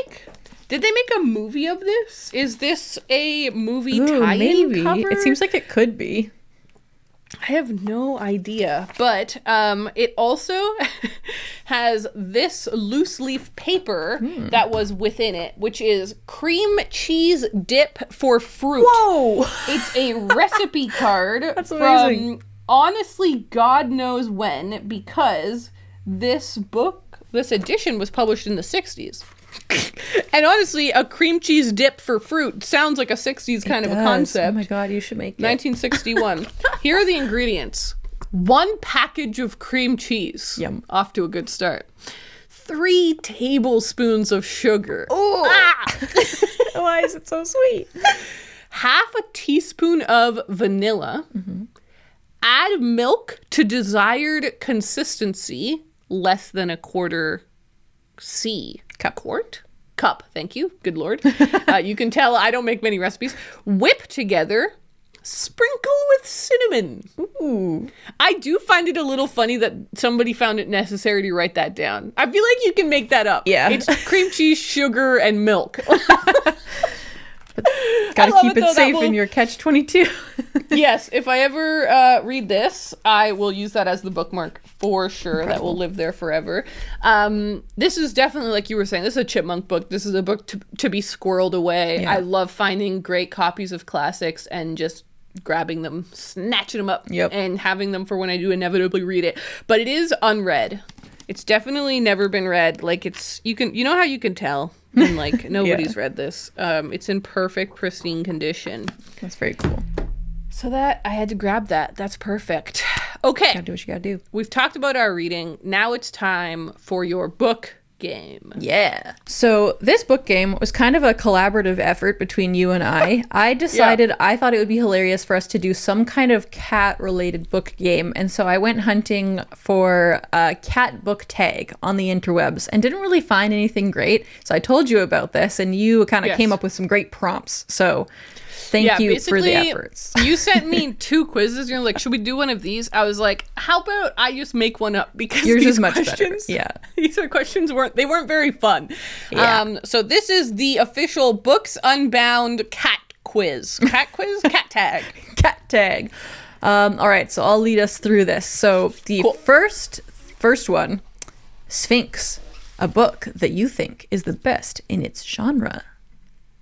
Did they make a movie of this? Is this a movie tie-in cover? It seems like it could be. I have no idea, but it also has this loose leaf paper that was within it, which is cream cheese dip for fruit. Whoa! It's a recipe card. That's amazing. From honestly God knows when, because this edition was published in the 60s. And honestly, a cream cheese dip for fruit sounds like a 60s kind of a concept. Oh my God, you should make it. 1961. Here are the ingredients. 1 package of cream cheese. Yum. Off to a good start. 3 tablespoons of sugar. Oh! Ah! Why is it so sweet? Half a teaspoon of vanilla. Add milk to desired consistency, less than a quarter C. Cup, thank you. Good Lord. You can tell I don't make many recipes. Whip together. Sprinkle with cinnamon. Ooh. I do find it a little funny that somebody found it necessary to write that down. I feel like you can make that up. Yeah. It's cream cheese, sugar, and milk. Gotta keep it safe in your Catch-22. Yes, if I ever read this, I will use that as the bookmark for sure. Incredible. That will live there forever. This is definitely, like you were saying, this is a chipmunk book. This is a book to be squirreled away. Yeah. I love finding great copies of classics and just grabbing them, snatching them up, and having them for when I do inevitably read it. But it is unread. It's definitely never been read. Like, it's, you know how you can tell when, like, nobody's read this. It's in perfect, pristine condition. That's very cool. So that, I had to grab that. That's perfect. Okay. Gotta do what you gotta do. We've talked about our reading. Now it's time for your book game. Yeah. So this book game was kind of a collaborative effort between you and I. I decided I thought it would be hilarious for us to do some kind of cat-related book game. And so I went hunting for a cat book tag on the interwebs and didn't really find anything great. So I told you about this and you kind of came up with some great prompts. So thank you for the efforts. You sent me 2 quizzes. You're like, should we do one of these? I was like, how about I just make one up? Because yours these is much questions, better. Yeah. These questions weren't very fun. Yeah. So this is the official Books Unbound cat quiz. Cat quiz? Cat tag. Cat tag. All right, so I'll lead us through this. So the first one, Sphinx, a book that you think is the best in its genre.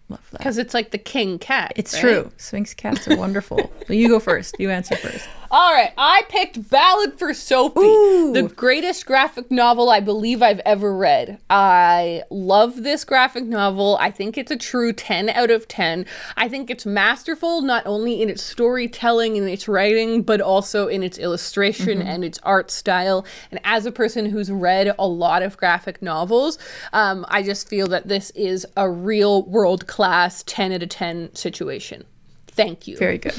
Love that. Because it's like the king cat. It's true. Sphinx cats are wonderful. Well, you go first. You answer first. All right. I picked Ballad for Sophie, the greatest graphic novel I believe I've ever read. I love this graphic novel. I think it's a true 10 out of 10. I think it's masterful, not only in its storytelling and its writing, but also in its illustration and its art style. And as a person who's read a lot of graphic novels, I just feel that this is a real world-class 10 out of 10 situation. Thank you. Very good.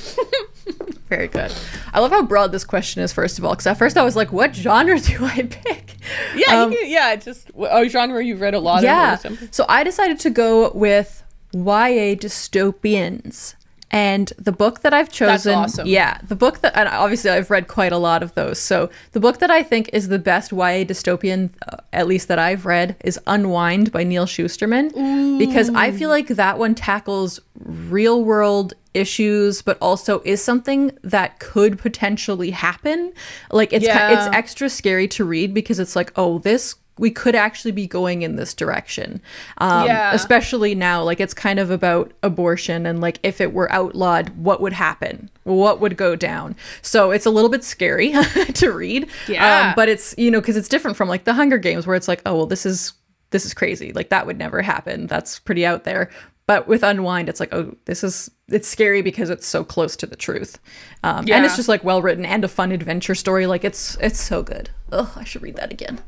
Very good. I love how broad this question is, first of all, because at first I was like, what genre do I pick? Yeah, just a genre you've read a lot of. Yeah. So I decided to go with YA dystopians. And the book that I've chosen, that's awesome. Yeah, the book that, and obviously I've read quite a lot of those. So the book that I think is the best YA dystopian, at least that I've read, is Unwind by Neil Shusterman. Because I feel like that one tackles real world issues, but also is something that could potentially happen. Like it's extra scary to read because it's like, oh, we could actually be going in this direction. Especially now, like it's kind of about abortion and like if it were outlawed, what would happen? What would go down? So it's a little bit scary to read. Yeah. But it's, because it's different from like the Hunger Games where it's like, oh, well, this is crazy. Like that would never happen. That's pretty out there. But with Unwind, it's like, oh, it's scary because it's so close to the truth. And it's just like well written and a fun adventure story. Like it's so good. Oh, I should read that again.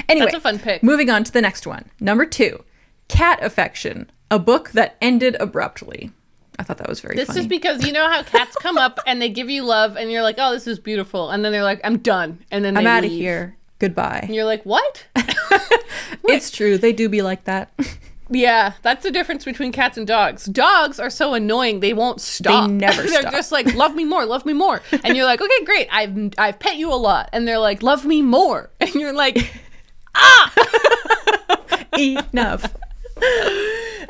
Anyway, that's a fun pick. Moving on to the next one. Number 2, Cat Affection, a book that ended abruptly. I thought that was very funny. This is because you know how cats come up and they give you love and you're like, oh, this is beautiful. And then they're like, I'm done. And then I'm out of here. Goodbye. And you're like, what? It's true. They do be like that. Yeah, that's the difference between cats and dogs. Dogs are so annoing, they won't stop. They never They're stop. just like, love me more, love me more. And you're like, okay, great, I've pet you a lot. And they're like, love me more. And you're like, Enough.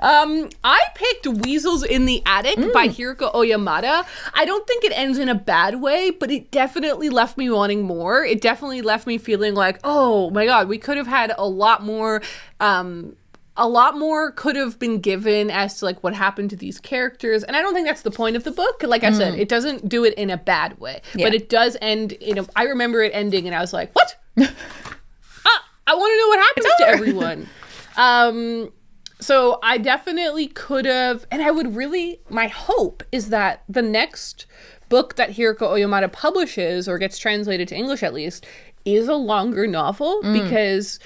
I picked Weasels in the Attic by Hiroko Oyamada. I don't think it ends in a bad way, but it definitely left me wanting more. It definitely left me feeling like, oh my god, we could have had a lot more could have been given as to like what happened to these characters. And I don't think that's the point of the book. Like I said, it doesn't do it in a bad way, but it does end I remember it ending and I was like, what? I want to know what happens to everyone. So I definitely could have, and I would really, my hope is that the next book that Hiroko Oyamada publishes, or gets translated to English at least, is a longer novel, because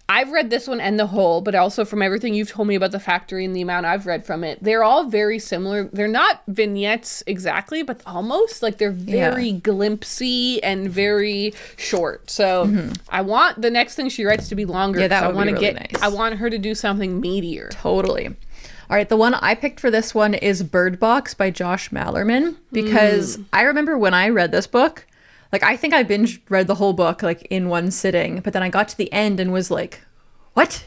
I've read this one and The Whole, but also from everything you've told me about The Factory and the amount I've read from it, they're all very similar. They're not vignettes exactly, but almost. Like, they're very glimpsy and very short. So I want the next thing she writes to be longer. Yeah, that would be really nice. I want her to do something meatier. Totally. All right, the one I picked for this one is Bird Box by Josh Mallerman, because I remember when I read this book, like, I think I binge read the whole book, like, in one sitting, but then I got to the end and was like, what?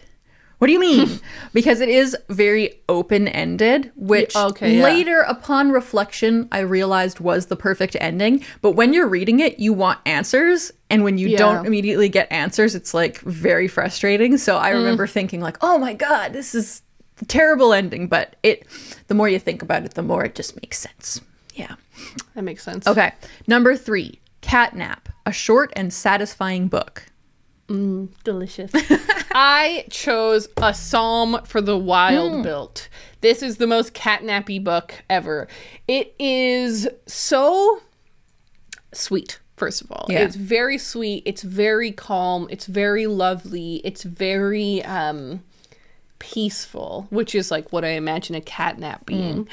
What do you mean? Because it is very open-ended, which later, upon reflection, I realized was the perfect ending. But when you're reading it, you want answers, and when you don't immediately get answers, it's, like, very frustrating. So I remember thinking, like, oh my god, this is a terrible ending. But the more you think about it, the more it just makes sense. Yeah. That makes sense. Okay. Number 3. Catnap, a short and satisfying book. Delicious. I chose A Psalm for the Wild Built. This is the most catnappy book ever. It is so sweet. first of all. Yeah. It's very sweet. It's very calm. It's very lovely. It's very peaceful, which is like what I imagine a catnap being.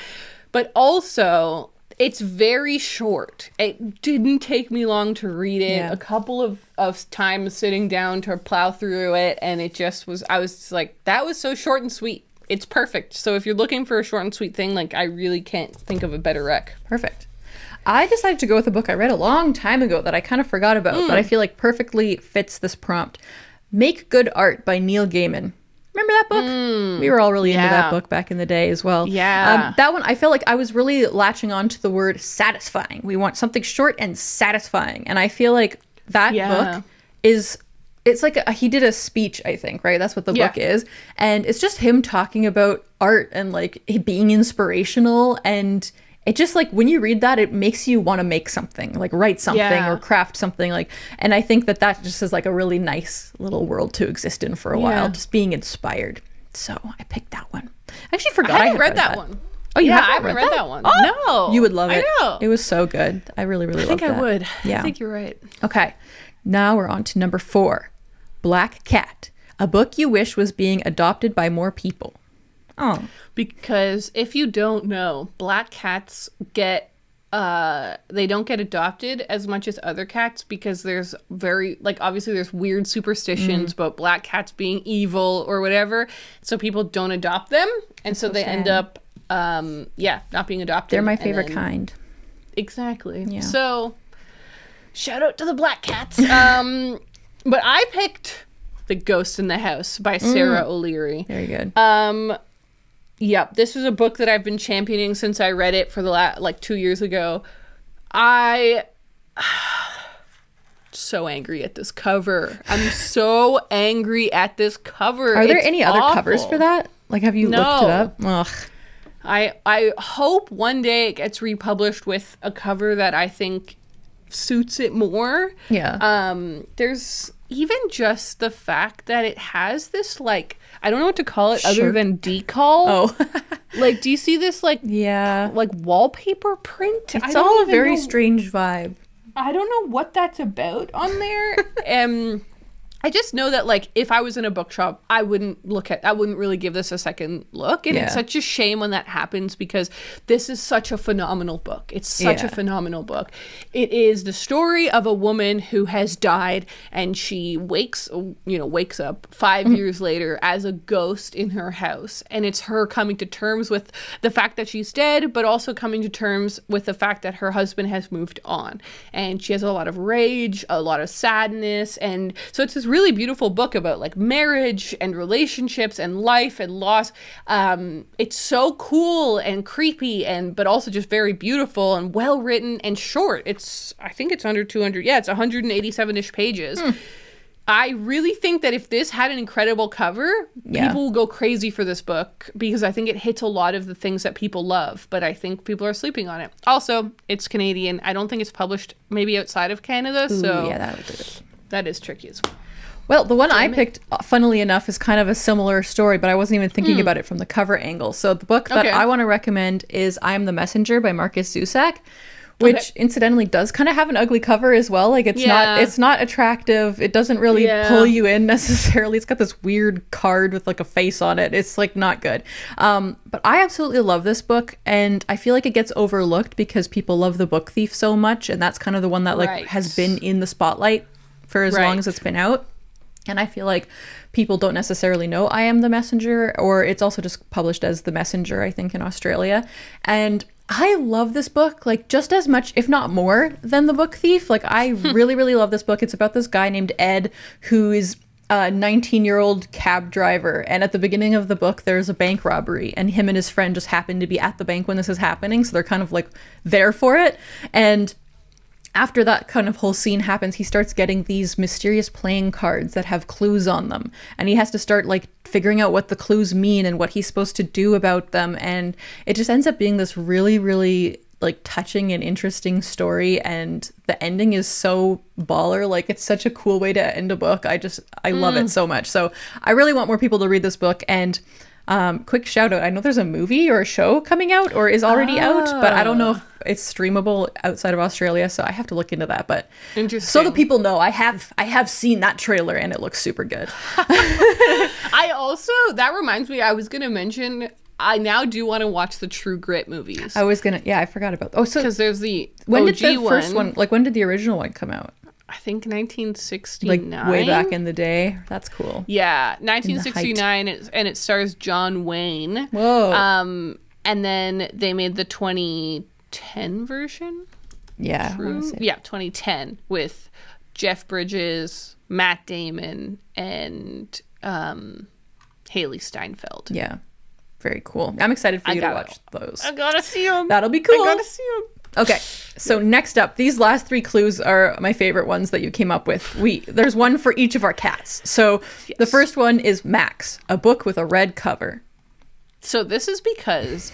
But also, it's very short. It didn't take me long to read it. Yeah. A couple of times sitting down to plow through it, and it just was, I was just like, that was so short and sweet. It's perfect. So if you're looking for a short and sweet thing, like, I really can't think of a better rec. Perfect. I decided to go with a book I read a long time ago that I kind of forgot about, but I feel like perfectly fits this prompt. Make Good Art by Neil Gaiman. Remember that book? We were all really into that book back in the day as well. Yeah. That one, I felt like I was really latching on to the word satisfying. We want something short and satisfying. And I feel like that book is... It's like he did a speech, I think, right? That's what the book is. And it's just him talking about art and like being inspirational. And it just like when you read that, it makes you want to make something, like write something or craft something. Like, and I think that just is like a really nice little world to exist in for a while, just being inspired. So I picked that one. I actually forgot I hadn't read that one. Oh, you I haven't read that one. Oh, No. you would love it. I know. It was so good. I really, really loved that. I think I would. Yeah. I think you're right. Okay. Now we're on to number 4. Black Cat, a book you wish was being adopted by more people. Oh. Because if you don't know, black cats get they don't get adopted as much as other cats because there's obviously there's weird superstitions about black cats being evil or whatever, so people don't adopt them, and so they end up not being adopted. They're my favorite kind. Exactly. Yeah. So shout out to the black cats. But I picked The Ghost in the House by Sarah O'Leary. Very good. Yep, this is a book that I've been championing since I read it for the 2 years ago. So angry at this cover. I'm so angry at this cover. Are there It's any other awful. covers for that? Like, have you looked it up? Ugh. I hope one day it gets republished with a cover that I think suits it more. Yeah. There's even just the fact that it has this I don't know what to call it other than decal. Oh. Do you see this wallpaper print? It's all a very strange vibe. I don't know what that's about on there. I just know that if I was in a bookshop, I wouldn't really give this a second look. And it's such a shame when that happens because this is such a phenomenal book. It's such a phenomenal book. It is the story of a woman who has died and she wakes up 5 years later as a ghost in her house. And it's her coming to terms with the fact that she's dead, but also coming to terms with the fact that her husband has moved on. And she has a lot of rage, a lot of sadness. And so it's this really beautiful book about marriage and relationships and life and loss. It's so cool and creepy but also just very beautiful and well written and short. I think it's under 200. Yeah, it's 187-ish pages. I really think that if this had an incredible cover, people will go crazy for this book because I think it hits a lot of the things that people love, but I think people are sleeping on it. Also, it's Canadian. I don't think it's published maybe outside of Canada, so yeah, that would do it. That is tricky as well. Well, the one I picked, funnily enough, is kind of a similar story, but I wasn't even thinking about it from the cover angle. So the book that I want to recommend is I Am the Messenger by Marcus Zusak, which incidentally does kind of have an ugly cover as well. It's not attractive. It doesn't really pull you in necessarily. It's got this weird card with a face on it. It's not good. But I absolutely love this book, and I feel like it gets overlooked because people love The Book Thief so much, and that's kind of the one that has been in the spotlight for as long as it's been out. And I feel like people don't necessarily know I Am the Messenger, or it's also just published as The Messenger, I think, in Australia. And I love this book, just as much, if not more, than The Book Thief. I really, really love this book. It's about this guy named Ed, who is a 19-year-old cab driver. And at the beginning of the book, there's a bank robbery, and him and his friend just happen to be at the bank when this is happening. So they're kind of there for it. And after that kind of whole scene happens, he starts getting these mysterious playing cards that have clues on them. And he has to start figuring out what the clues mean and what he's supposed to do about them. And it just ends up being this really, really touching and interesting story. And the ending is so baller. It's such a cool way to end a book. I love it so much. So I really want more people to read this book. And Quick shout out. I know there's a movie or a show coming out or is already out, but I don't know if it's streamable outside of Australia, so I have to look into that. But so the people know, I have seen that trailer and it looks super good. That reminds me, I was going to mention, I now do want to watch the True Grit movies. I forgot about so because there's the when OG did the first one, like when did the original one come out? I think 1969. Like way back in the day. That's cool. Yeah, 1969, and it stars John Wayne. Whoa. And then they made the 2010 version. Yeah. 2010 with Jeff Bridges, Matt Damon, and Haley Steinfeld. Yeah. Very cool. I'm excited for you to watch those. I gotta see them. That'll be cool. I gotta see them. Okay, so next up, these last 3 clues are my favorite ones that you came up with. There's one for each of our cats. So the first one is Max, a book with a red cover. So this is because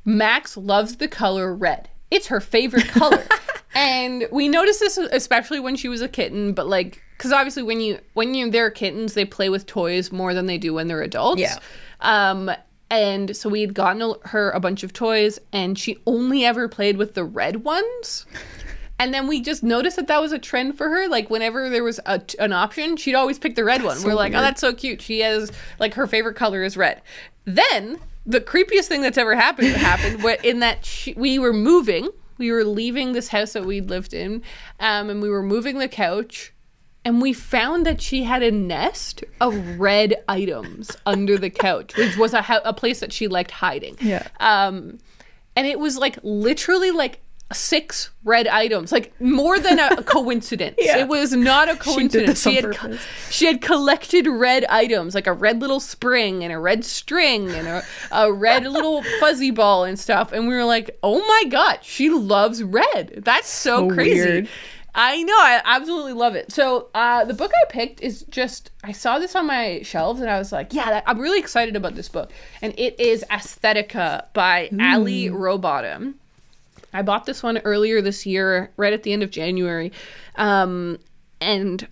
Max loves the color red. It's her favorite color. And we noticed this especially when she was a kitten, but like, because obviously when they're kittens, they play with toys more than they do when they're adults. Yeah. And so we had gotten her a bunch of toys, and she only ever played with the red ones. And then we just noticed that was a trend for her. Like, whenever there was an option, she'd always pick the red one. We're like, oh, that's so cute. She has, like, her favorite color is red. Then, the creepiest thing that's ever happened in that we were moving. We were leaving this house that we'd lived in, and we were moving the couch. And we found that she had a nest of red items under the couch, which was a place that she liked hiding. Yeah. And it was like literally like 6 red items, like more than a coincidence. Yeah. It was not a coincidence. She had collected red items, like a red little spring and a red string and a red little fuzzy ball and stuff. And we were like, oh my God, she loves red. That's so crazy. Weird. I know, I absolutely love it. So the book I picked is I saw this on my shelves and I was like, I'm really excited about this book. And it is Aesthetica by Ali Rowbottom. I bought this one earlier this year, right at the end of January. And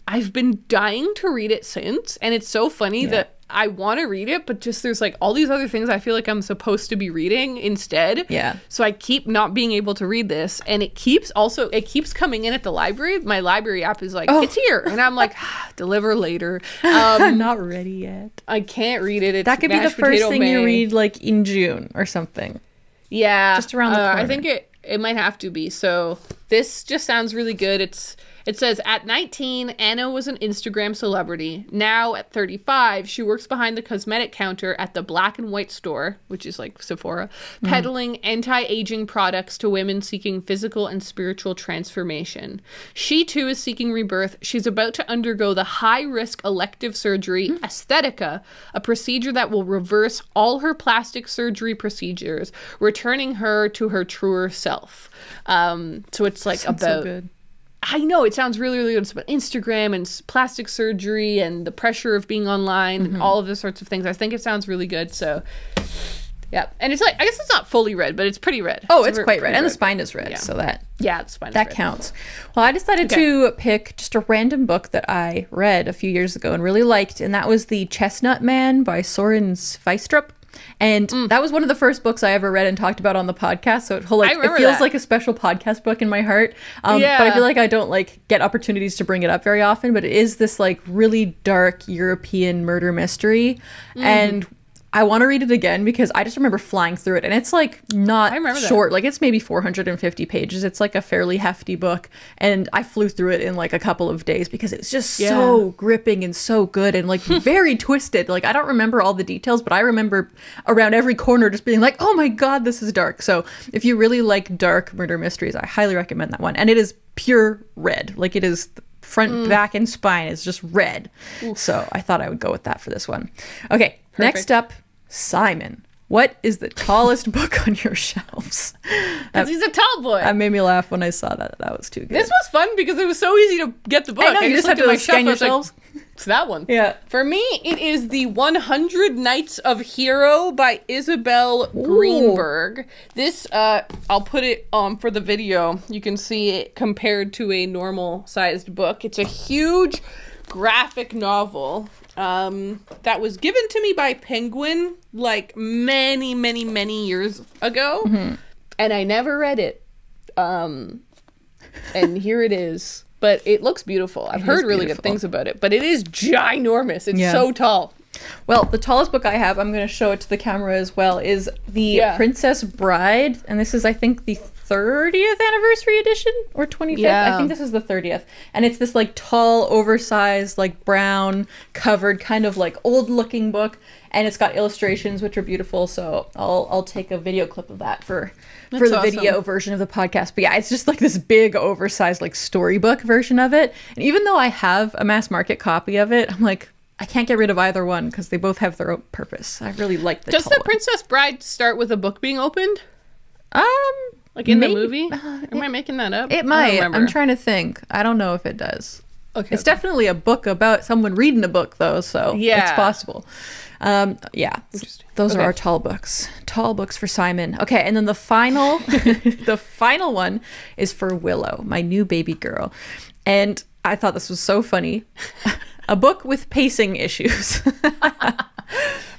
I've been dying to read it since. And it's so funny that I want to read it, but just there's like all these other things I feel like I'm supposed to be reading instead. Yeah. So I keep not being able to read this, and it keeps coming in at the library. My library app is like, it's here, and I'm like, deliver later. I'm not ready yet. I can't read it. That could be the first thing you read, like in June or something. Yeah, just around the corner. I think it might have to be. So this just sounds really good. It says, at 19, Anna was an Instagram celebrity. Now, at 35, she works behind the cosmetic counter at the Black and White store, which is like Sephora, peddling anti-aging products to women seeking physical and spiritual transformation. She, too, is seeking rebirth. She's about to undergo the high-risk elective surgery, Aesthetica, a procedure that will reverse all her plastic surgery procedures, returning her to her truer self. So it's like about... So good. I know, it sounds really, really good. It's about Instagram and plastic surgery and the pressure of being online and all of those sorts of things. I think it sounds really good. So, yeah. And it's like, I guess it's not fully red, but it's pretty red. Oh, it's quite red. And the spine is red. Yeah. So the spine is red. That counts. Well, I decided to pick just a random book that I read a few years ago and really liked. And that was The Chestnut Man by Soren Sveistrup. And that was one of the first books I ever read and talked about on the podcast. So it feels like a special podcast book in my heart. But I feel like I don't get opportunities to bring it up very often. But it is this really dark European murder mystery. And I want to read it again because I just remember flying through it, and it's not short. It's maybe 450 pages. It's a fairly hefty book, and I flew through it in a couple of days because it's just so gripping and so good and very twisted. I don't remember all the details, but I remember around every corner just being like, oh my God, this is dark. So if you really like dark murder mysteries, I highly recommend that one. And it is pure red. It is front, back, and spine is just red. Oof. So I thought I would go with that for this one. Okay. Perfect. Next up, Simon. What is the tallest book on your shelves? Because he's a tall boy. That made me laugh when I saw that. That was too good. This was fun because it was so easy to get the book. I know, you just have to scan your shelves. It's that one. Yeah. For me, it is The 100 Nights of Hero by Isabel Greenberg. This, I'll put it for the video. You can see it compared to a normal sized book. It's a huge graphic novel. that was given to me by Penguin like many, many, many years ago. And I never read it. And here it is. But it looks beautiful. I've heard really good things about it. But it is ginormous. It's so tall. Well, the tallest book I have, I'm going to show it to the camera as well, is The Princess Bride. And this is, I think, the 30th anniversary edition or 25th. Yeah. I think this is the 30th. And it's this like tall, oversized, like brown covered kind of like old looking book. And it's got illustrations, which are beautiful. So I'll take a video clip of that for the video version of the podcast. But yeah, it's just like this big oversized like storybook version of it. And even though I have a mass market copy of it, I'm like, I can't get rid of either one because they both have their own purpose. I really like the Does tall the one. Princess Bride start with a book being opened? Like in the movie? Am I making that up? It might. I'm trying to think. I don't know if it does. Okay. It's definitely a book about someone reading a book, though, so it's possible. Yeah. Those are our tall books. Tall books for Simon. Okay, and then the final, the final one is for Willow, my new baby girl. And I thought this was so funny. A book with pacing issues.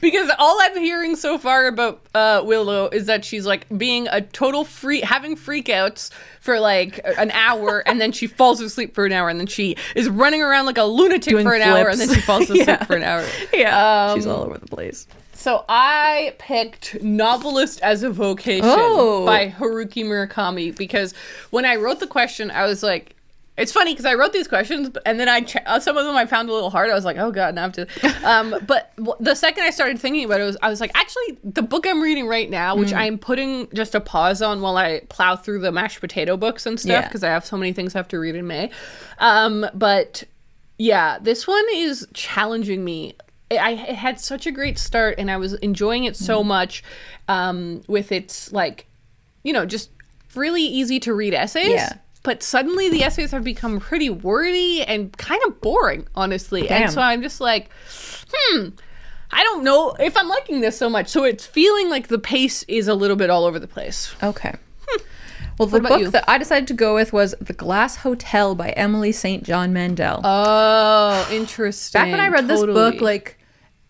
Because all I'm hearing so far about Willow is that she's like being a total freak, having freakouts for like an hour, and then she falls asleep for an hour, and then she is running around like a lunatic for an hour, and then she falls asleep for an hour. Yeah, she's all over the place. So I picked Novelist as a Vocation by Haruki Murakami, because when I wrote the question, I was like, it's funny because I wrote these questions, and then some of them I found a little hard. I was like, oh God, now I have to. But the second I started thinking about it, I was like, actually, the book I'm reading right now, which I'm putting just a pause on while I plow through the mashed potato books and stuff, because I have so many things I have to read in May. But yeah, this one is challenging me. It had such a great start, and I was enjoying it so much with its, like, you know, just really easy to read essays. Yeah. But suddenly the essays have become pretty wordy and kind of boring, honestly. Damn. And so I'm just like, I don't know if I'm liking this so much. So it's feeling like the pace is a little bit all over the place. Okay. Well, the book that I decided to go with was The Glass Hotel by Emily St. John Mandel. Oh, interesting. Back when I read this book, like,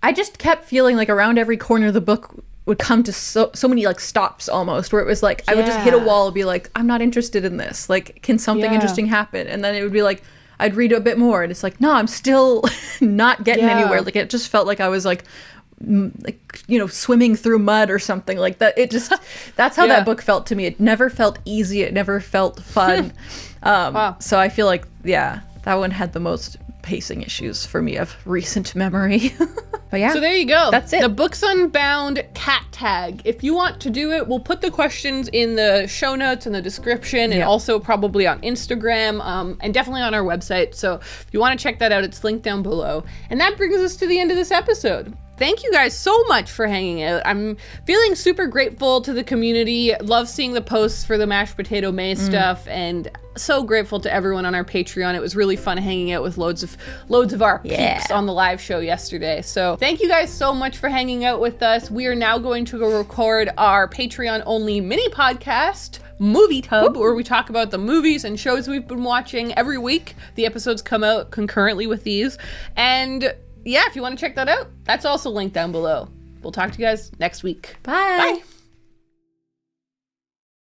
I just kept feeling like around every corner of the book would come to so many like stops almost, where it was like I would just hit a wall and be like, I'm not interested in this, like, can something interesting happen? And then it would be like I'd read a bit more and it's like, no, I'm still not getting anywhere. Like, it just felt like I was like you know, swimming through mud or something like that. It just that's how that book felt to me. It never felt easy, it never felt fun. So I feel like that one had the most pacing issues for me of recent memory. But yeah, so there you go. That's it. The Books Unbound Cat Tag. If you want to do it, we'll put the questions in the show notes and the description, and also probably on Instagram, and definitely on our website. So if you want to check that out, it's linked down below. And that brings us to the end of this episode. Thank you guys so much for hanging out. I'm feeling super grateful to the community. Love seeing the posts for the mashed potato maze stuff, and so grateful to everyone on our Patreon. It was really fun hanging out with loads of our peeps on the live show yesterday. So thank you guys so much for hanging out with us. We are now going to go record our Patreon only mini podcast, Movie Tub, where we talk about the movies and shows we've been watching every week. The episodes come out concurrently with these, and yeah, if you want to check that out, that's also linked down below. We'll talk to you guys next week. Bye. Bye.